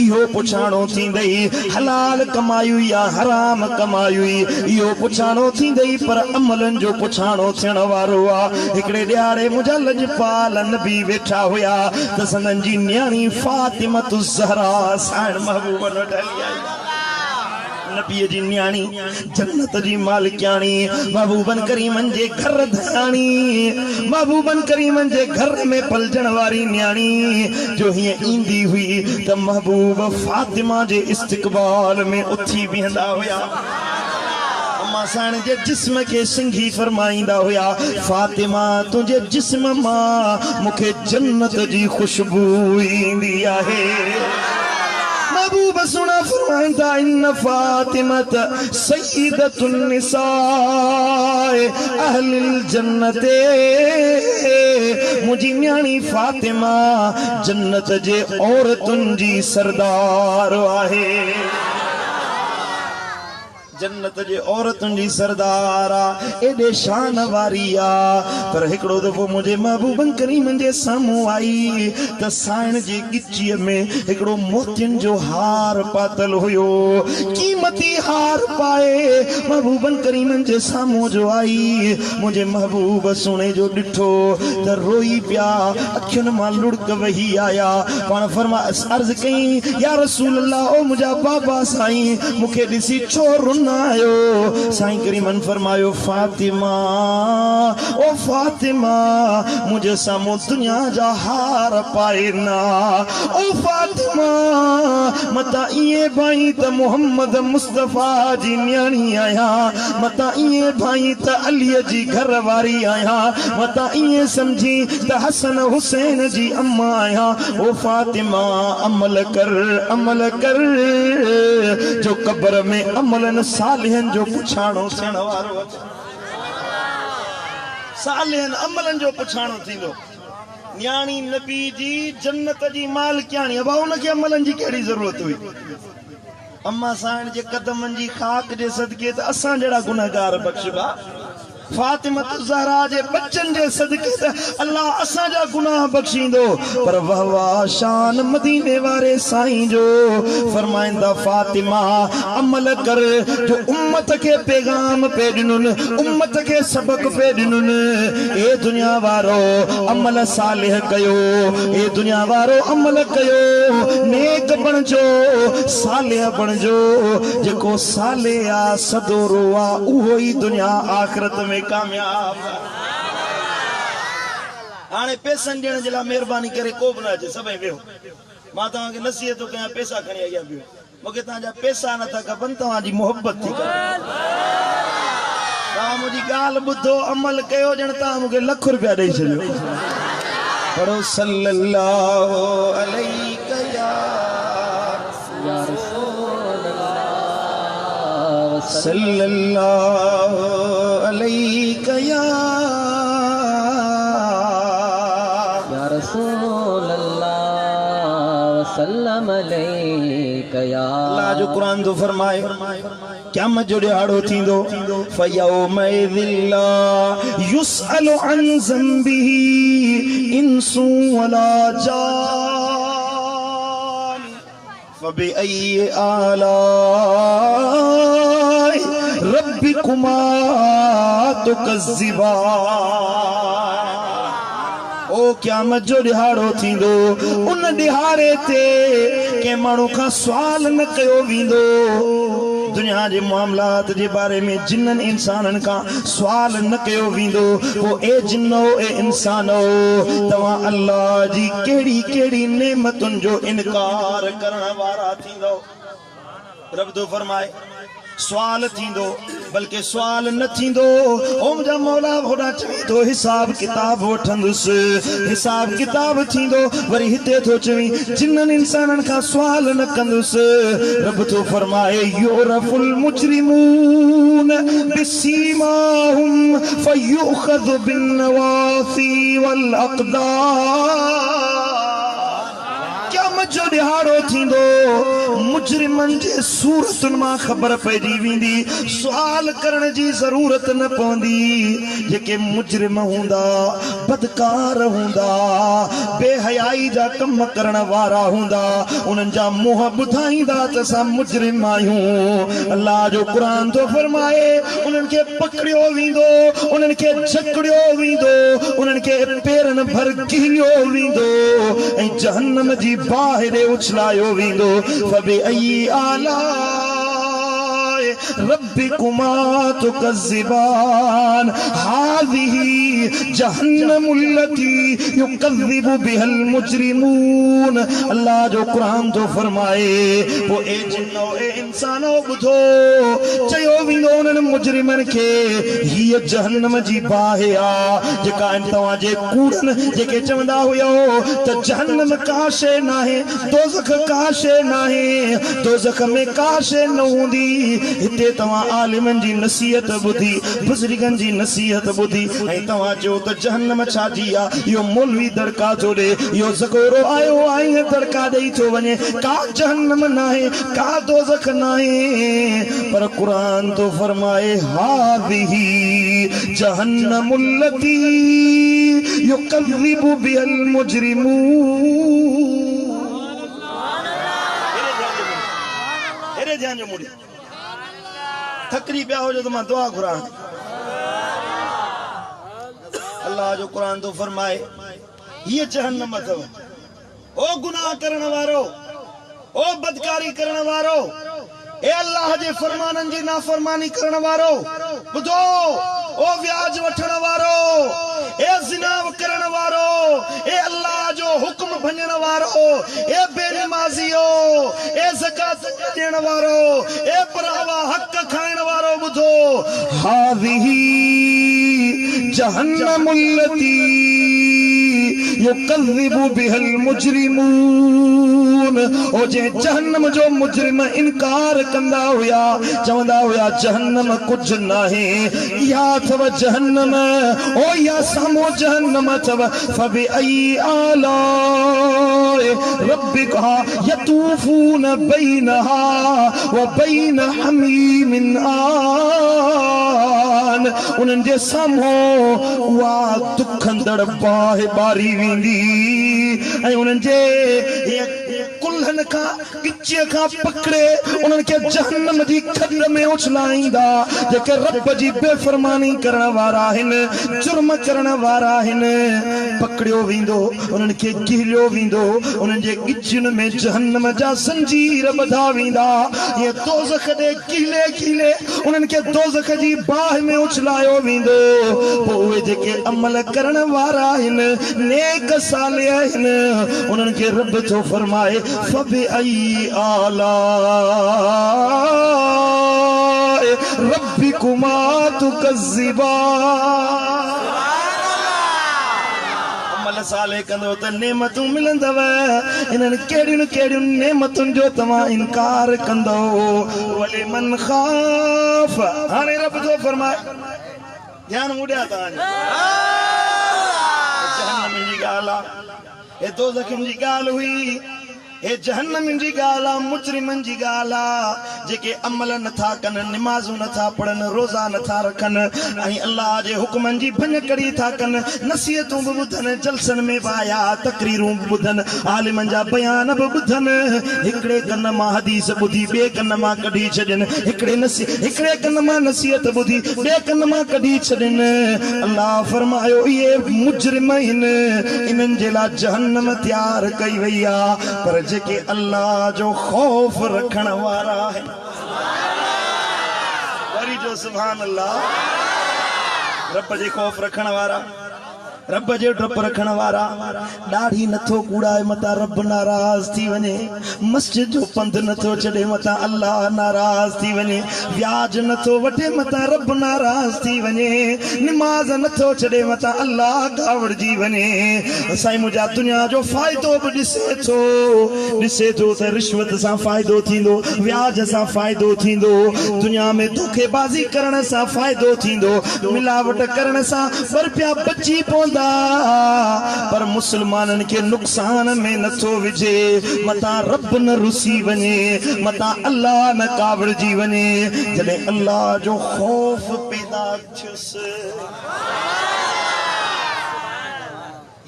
इहो पुछाणो थींदई हलाल कमायूं या हराम कमायूं, इहो पुछाणो थींदई। पर अमलन जो पुछाणो थियण वारो आ। हिकिड़े ॾियारे मुंहिंजा लजपाल नबी वेठा हुया त संदन जी न्याणी फातिमतु ज़हरा साईं महबूब वटि हली आई। नबीअ जी न्याणी, जन्नत जी मालिकाणी, महबूबन करीमन जे घर धयाणी, महबूबन करीमन जे घर में पलजण वारी न्याणी जो हीअं ईंदी हुई त महबूब फातिमा जे इस्तक़बाल में उथी बीहंदा हुया। अम्मा साईं जे जिस्म के सिंघी फरमाईंदा हुया, फातिमा तुंहिंजे जिस्म मां मूंखे जन्नत जी खुशबू ईंदी आहे। महबूब सुना फरमाइंदा इन फातिमत सय्यदतुन निसाए अहलिल जन्नते। मुंहिंजी न्याणी फातिमा जन्नत जे औरतुनि जी सरदार आहे, जन्नत जे औरतुनि जी सरदार आ, एॾे शान वारी आ। पर हिकिड़ो दफ़ो मुंहिंजे महबूबन करीमन जे साम्हूं आई त साईं जी गिचीअ में हिकिड़ो मोतियुनि जो हार पातल हुयो, क़ीमती हार पाए महबूबन करीमन जे साम्हूं जो आई। मुंहिंजे महबूब सुणे जो ॾिठो त रोई पिया, अखियुनि मां लुड़क वही आया। पाण फरमा अर्ज़ कई या रसूल अल्लाह, ओ मुंहिंजा बाबा साईं मूंखे ॾिसी छो रुन आयो? साईं करीमन फरमायो फातिमा, ओ फातिमा मुझे सामू दुनिया जा हार पाए ना। ओ फातिमा मता इए भाई त मोहम्मद मुस्तफा जी न्याणी आया, मता इए भाई त अली जी घर वारी आया, मता इए समझी त हसन हुसैन जी अम्मा आया। ओ फातिमा अमल कर, अमल कर, जो कब्र में अमलन सालिहन जो पुछाणो थियण वारो, सालिहन अमलन जो पुछाणो थींदो। न्याणी नबी जी जन्नत जी मालिकाणी, अब उनखे अमलन जी कहिड़ी ज़रूरत हुई? अम्मा साईं जे कदमनि जी खाक जे सदके त असां जहिड़ा गुनहगार बख़्शबा, फातिमत ज़हरा जे बच्चन जे सदके त अल्लाह असां जा गुनाह बख़्शींदो। पर वाह वाह शान मदीने वारे साईं जो, फरमाइंदा फातिमा अमल कर, जो उम्मत के पैगाम पे ॾिनुन, उम्मत के सबक पे ॾिनुन। ए दुनिया वारो अमल सालिह कयो, ए दुनिया वारो अमल कयो, नेक बणजो, सालिह बणजो। जेको सालिह आ सदोरो आ, उहो ई दुनिया आखिरत में कामयाब। हाणे पैसनि ॾियण जे लाइ महिरबानी करे को बि न अचे, सभई वेहो। मां तव्हांखे नसीहत थो कयां, पैसा खणी अॻियां बीहो। मूंखे तव्हांजा पैसा नथा खपनि, तव्हांजी मोहबत थी करे। तव्हां मुंहिंजी ॻाल्हि ॿुधो, अमल कयो, ॼण तव्हां मूंखे लख रुपया ॾेई छॾियो। पढ़ो सल्लल्लाहु अलैहि सल्लल्लाहु अलैहि या रसूल अल्लाह वसल्लम अलैका या। अल्लाह जो कुरान तो फरमाए क़यामत जो ॾियारो थींदो, फयौमइज़िल्ला युसअलु अन ज़ंबिही इंसु वला जान फबिअय्यि आला रब्बिकुमा तुकज़्ज़िबान। ओ क़यामत जो ॾिहाड़ो थींदो, उन ॾिहाड़े ते के माण्हू खां सुवाल न कयो वेंदो। दुनिया जे मामलात जे बारे में जिन्ननि इंसाननि खां सुवाल न कयो वेंदो। पोइ ए जिन्नो ए इंसानो, तव्हां अल्लाह जी कहिड़ी कहिड़ी नेमतुनि जो इनकार करण वारा थींदो। रब तो फरमाए सवाल थींदो, बल्कि सवाल न थींदो। ओ मुंहिंजा मौला होड़ा चवे थो हिसाब किताब वठंदुसि, हिसाब किताब थींदो। वरी हिते थो चवी जिन्ननि इंसाननि खां सवाल न कंदुसि। रब तो फरमाए युरफुल मुजरिमून बिसीमाहुम फयुखज़ बिन्नवासी वल अक़दार। क़यामत जो ॾिहाड़ो थींदो, मुजरिमनि जे सूरतुनि मां ख़बर पइजी वेंदी। सुवाल करण जी ज़रूरत न पवंदी। जेके मुजरिम हूंदा, बदकार हूंदा, बेहयाई जा कम करण वारा हूंदा, उन्हनि जा मुंहं ॿुधाईंदा त असां मुजरिम आहियूं। अल्लाह जो क़ुरान थो फरमाए उन्हनि खे पकड़ियो वेंदो, उन्हनि खे जकड़ियो वेंदो, उन्हनि खे पेरनि भर कीलियो वेंदो ऐं जहन्नम जी बाहिरे उछलायो वेंदो। फबिअय्यि आलाए रब्बिकुमा तुकज़्ज़िबान। हाज़िही जहन्नमुल्लती युकज़्ज़िबु बिहल मुजरिमून। अल्लाह जो क़ुरान तो फरमाए वो ए जिन्नो ए इंसानो ॿुधो, चयो वेंदो उन्हनि मुजरिमनि खे हीअ जहन्नम जी बाहि आहे जेका तव्हां जे कूड़नि जेके चवंदा हुयो त जहन्नम का शइ नाहे, दोज़ख का शइ नाहे, दोज़ख में का शइ न हूंदी। हिते तव्हां आलिमनि जी नसीहत ॿुधी, बुज़ुर्गनि जी नसीहत ॿुधी ऐं तव्हां चयो त जहन्नम छाजी आहे। इहो मौलवी दड़का थो ॾे, इहो ज़कोरो आयो आहे दड़का ॾेई थो वञे। का जहन्नम नाहे, का दोज़ख नाहे, पर क़ुरान तो फरमाए हाज़िही जहन्नमुल्लती युकज़्ज़िबु बिहल मुजरिमून। हेरे ध्यान जो मुड़ी थकरी पिया हो जो तो मां दुआ घुरां। अल्लाह जो क़ुरान तो फरमाए ये जहन्नम अथव। ओ गुनाह करण वारो, ओ बदकारी करण वारो, ए अल्लाह जे फरमाननि जी नाफरमानी करण वारो, ॿुधो ओ व्याज वठण वारो, ए ज़िना करण वारो, ए अल्लाह जो हुक्म भञण वारो, ए बेनमाज़ियो, ए ज़कात ॾियण वारो, ए परावा हक़ खाइण वारो, ॿुधो हाज़िही जहन्नमुल्लती युकज़्ज़िबु बिहल मुजरिमून। ओ जे जहन्नम जो मुजरिम इनकार कंदा हुया, चवंदा हुया जहन्नम कुछ नाहे, या अथव जहन्नम, ओ या सामो जहन्नम अथव। फबिअय्यि आलाए रब्बिका यतूफून बैनहा व बैन हमीमिन आन। उन्हनि जे साम्हूं उहा दुखंदड़ बाहि ॿारी वेंदी ऐं उन्हनि जे कुल्हनि खां गिचीअ खां पकड़े उन्हनि खे जहन्नम जी खॾ में उछलाईंदा। जेके रब जी बेफ़रमानी करण वारा आहिनि, जुर्म करण वारा आहिनि, पकड़ियो वेंदो, उन्हनि खे कीलियो वेंदो, उन्हनि जे गिचियुनि में जहन्नम जा संजीर ॿधा वेंदा। ये दोज़ख ॾे कीले कीले उन्हनि खे दोज़ख जी बाहि में उछलायो वेंदो। पोइ उहे जेके अमल करण वारा आहिनि, नेक साले आहिनि, उन्हनि खे रब थो फरमाए फबिअय्यि आलाए रब्बिकुमा तुकज़्ज़िबान। अमल साले कंदो त नेमतूं मिलंदव। इन्हनि कहिड़ियुनि कहिड़ियुनि नेमतुनि जो तव्हां इनकार कंदो। वलिमन ख़ाफ़, हाणे रब थो फरमाए, ध्यान मुड़िया तव्हांजो, जहन्नम जी ॻाल्हि आहे, हे दोज़खनि जी ॻाल्हि हुई। हे जहन्नम जी गाला मुजरिमन जी गाला जेके अमल नथा कन नमाज़ूं नथा पढ़न रोज़ा नथा रखन ऐं अल्लाह जे हुक्मन जी भन कड़ी था कन नसीहतूं भी ॿुधन जलसन में आया तकरीरूं भी ॿुधन आलिमन जा बयान भी ॿुधन हिकड़े कन मां हदीस ॿुधी ॿिए कन मां कढी छॾनि हिकड़े कन मां नसीहत ॿुधी ॿिए कन मां कढी छॾनि अल्लाह फरमायो ये मुजरिम आहिनि इन्हनि जे लाइ जहन्नम तैयार कई वई आहे पर जेके अल्लाह जो खौफ रखण वारा है वरी जो सुभान अल्लाह रब जे खौफ रखण वारा रब जे डप रखण वारा दाढ़ी नथो कूड़ाए मता रब नाराज थी वने मस्जिद जो पंध नथो छड़े मता अल्लाह नाराज थी वने व्याज नथो वठे मता रब नाराज थी वने नमाज नथो छड़े मता अल्लाह गावड़जी वने साईं मुजा दुनिया जो फायदो भी ॾिसे थो त रिश्वत सां फायदो थींदो व्याज सां फायदो थींदो दुनिया में धोखेबाज़ी करण सां फायदो थींदो मिलावट करण सां रुपया बची पवंदा पर मुसलमानन के नुकसान में नथो विझे मता रब न रुसी वने मता अल्लाह न कावड़जी वने जॾहिं अल्लाह जो खौफ पैदा थियुस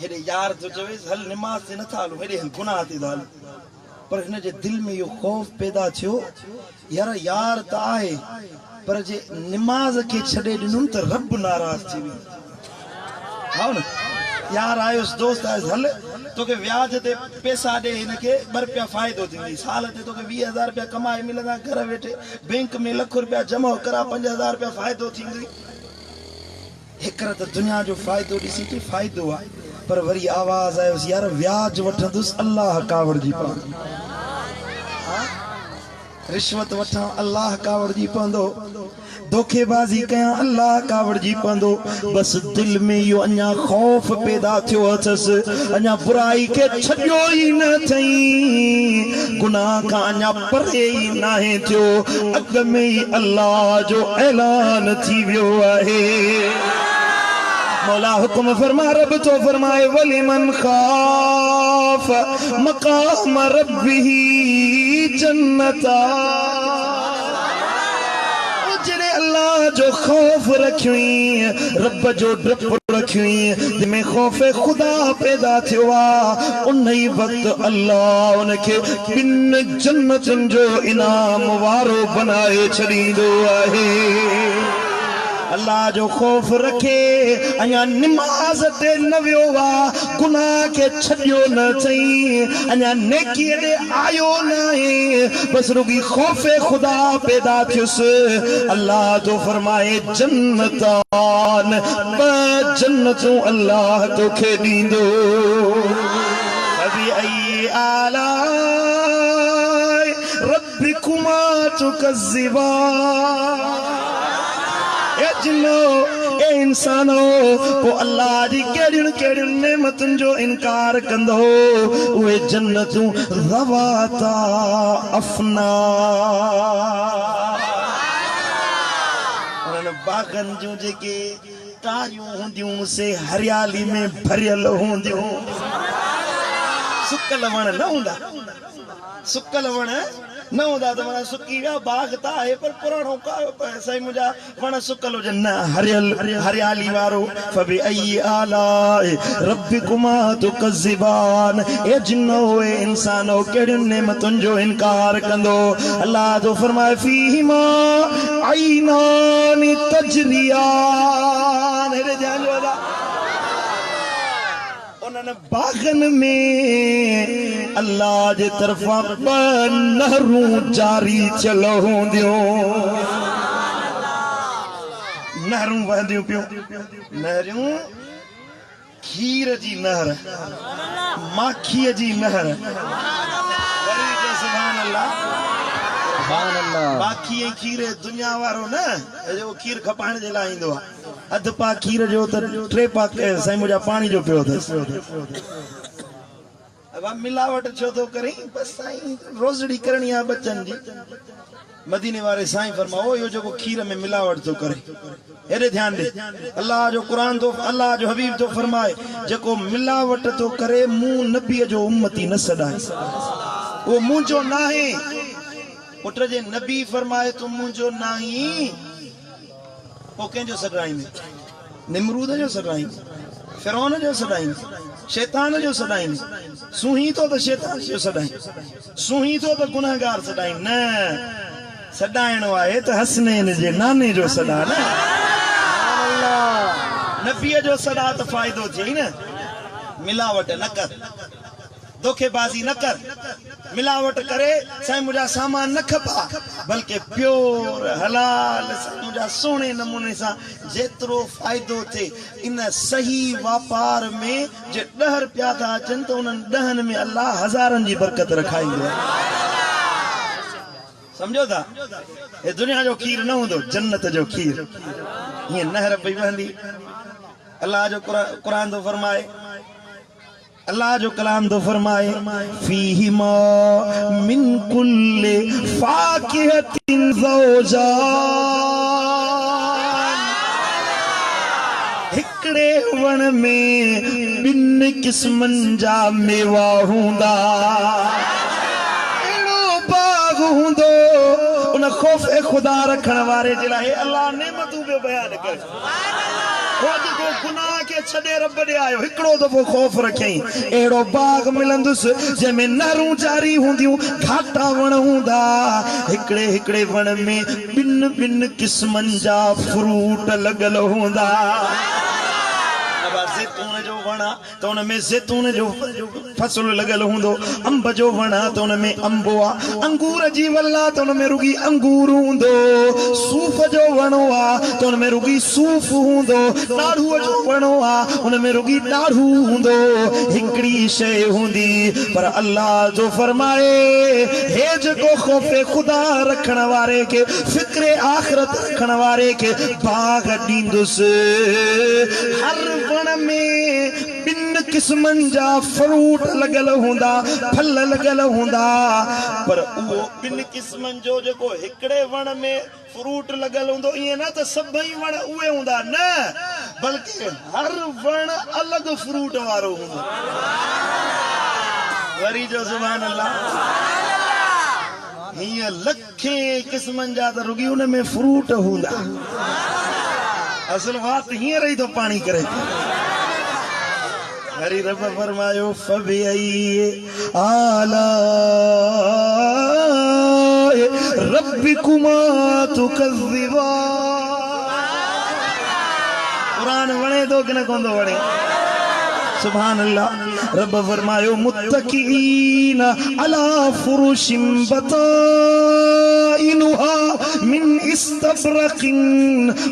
हेॾे यार तो चवे हल नमाज ते नथा हलूं हेॾे हल गुनाह ते था हलूं पर हिन जे दिल में इहो खौफ पैदा थियो यार त आहे पर जे नमाज के छॾे ॾिनुमि त रब नाराज थी वेंदो हाँ न यार आयुस दोस्त आयुस हल तोखे व्याज ते पैसा दे इनके रुपया फायदो थींदी साल ते तोखे 20,000 रुपया कमाए मिलंदा घर वेठे बैंक में लाख रुपया जमा करा 5,000 रुपया फायदो थींदी हिकर त दुनिया जो फायदो ॾिसी थी फायदो आहे पर वरी आवाज आयुस यार व्याज वठंदुस अल्लाह कावड़जी पवंदो रिश्वत वठां अल्लाह कावड़जी पवंदो धोखेबाजी कया अल्लाह कावड़जी पवंदो बस दिल में यो अन्या खौफ पैदा थियो अथस अन्या बुराई के छॾियो ई न थई गुनाह का अन्या परे ई नाहे थियो अग में ही अल्लाह जो ऐलान थी वियो आहे मौला हुक्म फरमा रब तो फरमाए वलिमन खाफ मकाम रब्बिही जन्नता अल्लाह जो खौफ रखी रब जो डप रखी जिमें खौफ खुदा पैदा थियो उन ही वक्त अल्लाह उनके बिन जन्नतन जो इनाम वारो बनाए छड़ींदो आहे अल्लाह जो खौफ रखे अञा नमाज ते न वियो आहे गुनाह के छॾियो न चई अञा नेकी ॾे आयो न आहे बस रुगी खौफ खुदा पैदा थियुसि अल्लाह तो फरमाए जन्नतान ब जन्नतूं अल्लाह तोखे ॾींदो अभी आई आला रब्बिकुमा तुकज़्ज़िबान ए इंसानो को अल्लाह जी केड़ियुनि नेमतुनि जो इनकार कंदो उहे जन्नतूं रवाता अफना उन्हनि बागनि जूं जेके टारियूं हूंदियूं से हरियाली में भरियल हूंदियूं सुकल वण न हूंदा सुकल वण न हूंदा त माना सुकी विया बाग त आहे पर पुराणो साईं मुंहिंजा वण सुकल हुजनि न हरियाली वारो फबी अई आलाए रब्बिकुमा तुकज़्ज़िबान ए जिन्नो ए इंसानो कहिड़ियुनि नेमतुनि जो इनकार कंदो अल्लाह जो फरमाए फीहिमा आईनानी तजरियान हेरे ध्यान जो अदा उन्हनि बागन में अल्लाह जे तरफा ब नहरूं जारी चल हूंदियूं नहरूं वहंदियूं पियूं नहरियूं खीर जी नहर माखीअ जी नहर वरी जो सुभान अल्लाह माखी ऐं खीर दुनिया वारो न जो खीर खपाइण जे लाइ ईंदो आहे अध पा खीर जो त 3 पा साईं मुंहिंजा पाणी जो पियो अथसि अब मिलावट छो तो करी बस साईं रोज़ड़ी करणी आहे बच्चन जी मदीने वारे साईं फरमाओ यो जो खीर में मिलावट तो करे हेरे ध्यान दे अल्लाह जो कुरान तो अल्लाह जो हबीब तो फरमाए जको मिलावट तो करे मुंह नबी जो उम्मती न सदाए वो मुंहिंजो नाहे पुट जे नबी फरमाए तू मुंहिंजो नाही वो कंहिंजो सॾाईंदे निमरूद जो सॾाईंदे फिरौन जो सॾाईंदे शैतान जो सॾाईंदे सुही तो त शैतान जो सॾाईंदे सुही तो त गुनहगार सॾाईंदे न सॾाइणो आहे त हसनैन जे नाने जो सॾा न नबीअ जो सॾा त फ़ाइदो थिए न मिलावट न कर धोखेबाज़ी न कर मिलावट करे साईं मुंहिंजा सामान न खपा बल्कि प्योर हलाल मुंहिंजा सोने नमूने सां जेतिरो फ़ाइदो थिए इन सही वापार में जे 10 रुपया था अचनि त उन्हनि 10 में अल्लाह हज़ारनि जी बरकत रखाईंदो आहे समझो था हे दुनिया जो खीर न हूंदो जन्नत जो खीर हीअं नहर पई वहंदी अल्लाह जो क़ुरान तो फरमाए अल्लाह जो कलाम तो फरमाए फीहिमा मिन कुल्ले फाकिहतिन ज़ौजान हिकड़े वण में 2 किस्मनि जा मेवा हूंदा अहिड़ो बाग हूंदो उन खौफ़ खुदा रखण वारे जे लाइ अल्लाह नेमतूं पियो बयान करे गुनाह के छड़े रब दे आयो हिकड़ो दफो खौफ रखई एड़ो बाग मिलंदुस जंहिंमें नहरूं जारी हूंदियूं घाटा वण हूंदा हिकड़े हिकड़े वण में 2 किस्मनि जा फ्रूट लॻल हूंदा ज़ैतून जो वण आहे त उन में ज़ैतून जो फसल लॻल हूंदो अंब जो वण आहे त उन में अंबो आहे अंगूर जी वल आहे त उन में रुगी अंगूर हूंदो सूफ़ जो वण आहे त उन में रुगी सूफ़ हूंदो ॾाढ़ूअ जो वण आहे उन में रुगी ॾाढ़ू हूंदो हिकड़ी शइ हूंदी पर अल्लाह जो फरमाए हे जेको ख़ौफ़े ख़ुदा रखण वारे खे फ़िक्रे आख़िरत रखण वारे खे बाग ॾींदुसि हर वण में 2 किस्मनि जा फ्रूट लॻल हूंदा फल लॻल हूंदा पर उहो 2 किस्मनि जो जेको हिकड़े वण में फ्रूट लॻल हूंदो ईअं न त सभई वण उहे हूंदा न बल्कि हर वण अलॻि फ्रूट वारो हूंदो वरी जो सुभान अल्लाह हीअं लखे किस्मनि जा त रुगी उन में फ्रूट हूंदा असल बात हीअं रही तो पाणी करे हरी रब फरमायो आला रब्बिकुमा तुकज़्ज़िबान कुरान वणे तो कि न कोंदो वणे सुभान अल्लाह रब फरमायो मुत्तकीन अला फुरुशिम बताइनुहा मिन इस्तबरकिन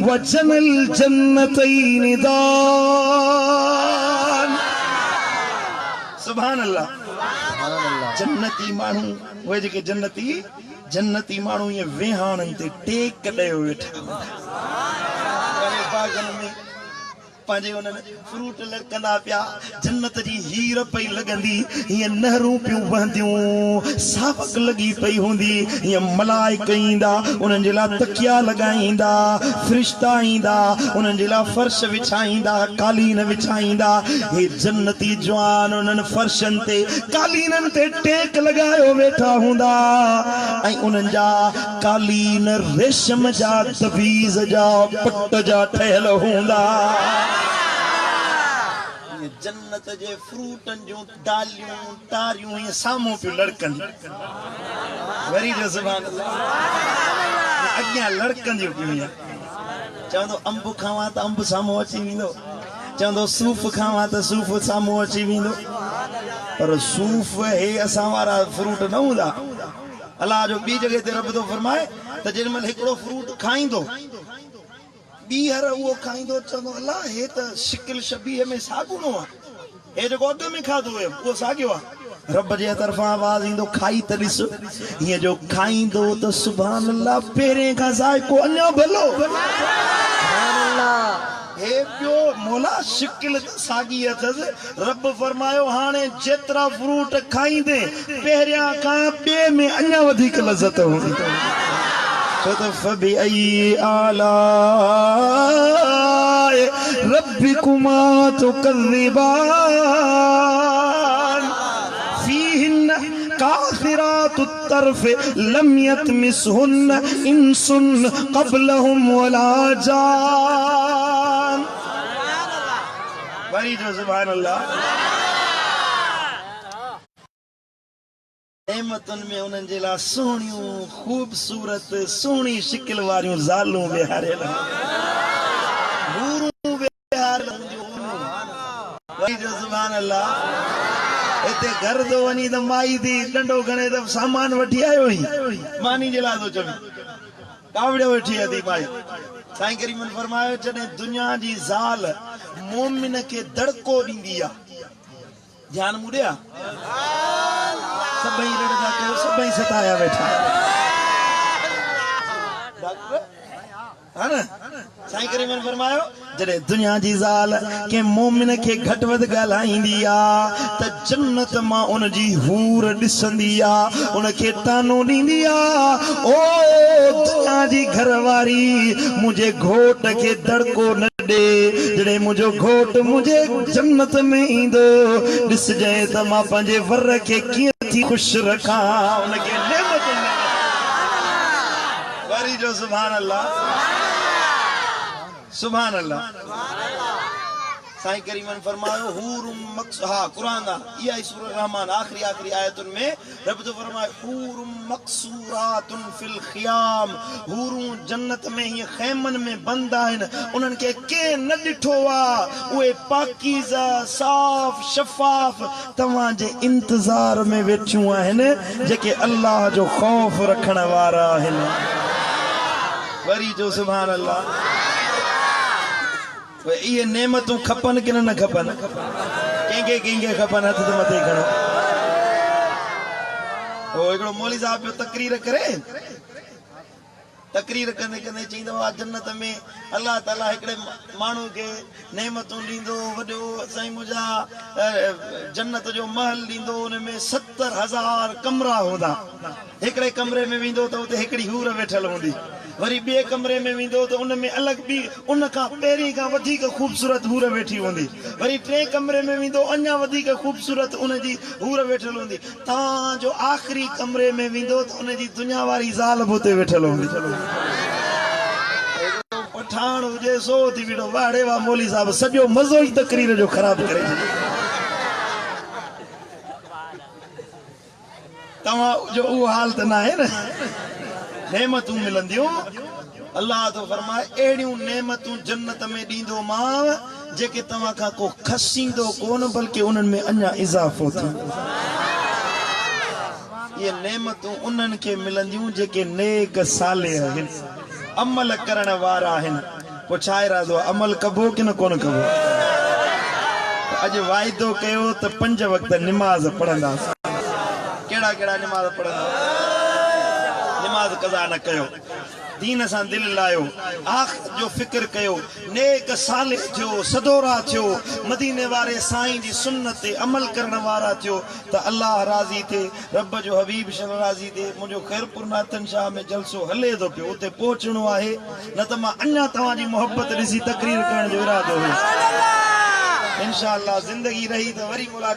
वजनल जन्नतैन दान सुभान अल्लाह जन्नती माण्हू उहे जेके जन्नती माण्हू ये वेहाणनि ते टेक ॾेयो वेठा बागन में पांजे उन्हनि फ्रूट लड़कंदा पिया जन्नत जी हीर पई लॻंदी हीअं नहरूं पियूं वहंदियूं सावक लॻी पई हूंदी हीअं मलाइक ईंदा उन्हनि जे लाइ तकिया लॻाईंदा फ़रिश्ता ईंदा उन्हनि जे लाइ फर्श विछाईंदा कालीन विछाईंदा हे जन्नती जवान उन्हनि फर्शनि ते कालीननि ते टेक लॻायो वेठा हूंदा ऐं उन्हनि जा कालीन रेशम जा तवीज़ जा पट जा ठहियल हूंदा जन्नत जे फ्रूटन जो डालियूं तारियूं ये सामो पे लड़कन वरी जो सुभान अल्लाह अग्या लड़कन जो पिया चवंदो अंब खावा त अंब सामो अची विंदो चवंदो सूफ़ खावा त सूफ़ सामो अची विंदो पर सूफ़ हे असां वारा फ्रूट न हूंदा अल्लाह जो ॿी जगह ते रब तो फरमाए त जेमल हिकड़ो फ्रूट खाईंदो बीहर वो खाईंदो चवंदो अल्लाह हे त शिकिल शबीह में सागुणो आहे हे जेको अॻ में खाधो हुयो उहो साॻियो आहे रब जे तरफ़ां आवाज़ ईंदो खाई त ॾिस हीअं जो खाईंदो त सुभान अल्लाह पहिरें खां ज़ाइको अञा भलो हे पियो मौला शिकिल साॻी अथसि रब फरमायो हाणे जेतिरा फ्रूट खाईंदे पहिरियां खां ॿिए में अञा वधीक लज़त हूंदी फबिअई आलाए रब्बिकुमा तुकज़्ज़िबान फीहिन कासिरातु तर्फ लम यतमिसहुन्न इंसुन क़ब्लहुम वला जान। वरी जो सुभान अल्लाह। नेमतुनि में उन्हनि जे लाइ सुहिणियूं ख़ूबसूरत सुहिणी शिकिल वारियूं ज़ालूं विहारियल हूरूं विहारियल हूंदियूं। वरी जो सुभान अल्लाह। हिते घर तो वञी त माई थी डंडो खणे त सामान वठी आयो ही मानी जे लाइ थो चवे कावड़ियो वठी आई माई। साईं करीमन फरमायो जॾहिं दुनिया जी ज़ाल मोमिन खे दड़को ॾींदी आहे ध्यान मूं ॾिया सभई रड़दा कयो सभई सताया वेठा डॉक्टर है ना। साईं करीमन फरमायो जॾहिं दुनिया जी ज़ाल के मोमिन खे घटि वधि ॻाल्हाईंदी आहे त जन्नत मां उन जी हूर ॾिसंदी आहे उनखे तानो ॾींदी आहे ओ दुनिया जी घरवारी मुंहिंजे घोट खे दड़को न ॾे जॾहिं मुंहिंजो घोट मुंहिंजे जन्नत में ईंदो ॾिसजांइ त मां पंहिंजे वर खे कीअं थी ख़ुशि रखां उनखे नेमत वरी जो सुभान अल्लाह सुभान अल्लाह। साईं करीमन फरमायो हूरुम मक्स हा कुरान इहा सूरह रहमान आखिरी आयतुन में रब तो फरमायो हूरुम मक्सूरातुन फिल खियाम हूरूं जन्नत में ही खैमन में बंद आहिन उन्हनि खे के न ॾिठो आहे उहे पाकीज़ा साफ़ शफ़ाफ तव्हां जे इंतज़ार में वेठियूं आहिनि जेके अल्लाह जो ख़ौफ़ रखण वारा आहिनि। वरी जो सुभान अल्लाह। ये नेमतूं खपन कि न खपन कंहिंखे खपन हथ ते मथे खणो। ओ हिकिड़ो मौलवी साहब जो तकरीर करे तकरीर कंदे कंदे चईंदो आहे जन्नत में अल्लाह ताला हिकिड़े माण्हू खे नेमतूं ॾींदो वॾो साईं मुंहिंजा जन्नत जो महल ॾींदो उन में 70,000 कमरा हूंदा हिकिड़े कमरे में वेंदो त उते हिकिड़ी हूर वेठल हूंदी वरी ॿिए कमरे में वेंदो त उन में अलॻि ॿी उन खां पहिरीं खां वधीक ख़ूबसूरत हूर वेठी हूंदी वरी टे कमरे में वेंदो अञा वधीक ख़ूबसूरत उन जी हूर वेठल हूंदी तव्हांजो आख़िरी कमरे में वेंदो त उन जी दुनिया वारी ज़ाल बि उते वेठल हूंदी। पठान हुजे सो थी बीठो वाड़े वाह मौलवी साहब सॼो मज़ो ई तकरीर जो ख़राब करे छॾियो। तव्हां जो उहो हाल त न आहे न नेमतूं मिलंदियूं अल्लाह तो फरमाए अहिड़ियूं नेमतूं जन्नत में ॾींदो मां जेके तव्हां खां को खसींदो कोन बल्कि उन्हनि में अञा इज़ाफ़ो थींदो। ये नेमतूं उन्हनि खे मिलंदियूं जेके नेक साले आहिनि अमल करण वारा आहिनि। पोइ छा इरादो आहे अमल कबो कि न कोन कबो अॼु वाइदो कयो त 5 वक़्त निमाज़ पढ़ंदासीं कहिड़ा कहिड़ा निमाज़ पढ़ंदा निमाज़ कज़ा न कयो दीन सां दिलि लायो आख़ जो फ़िक्र कयो नेक साले थियो सदोरा थियो मदीने वारे साईं जी सुन्नत ते अमल करण वारा थियो त अल्लाह राज़ी थिए रब जो हबीब शल राज़ी थिए। मुंहिंजो ख़ैरपुर नाथन शाह में जलसो हले थो पियो उते पहुचणो आहे न त मां अञा तव्हांजी मोहबत ॾिसी तकरीर करण जो इरादो हुयो इंशाअल्लाह ज़िंदगी रही त वरी मुलाक़ात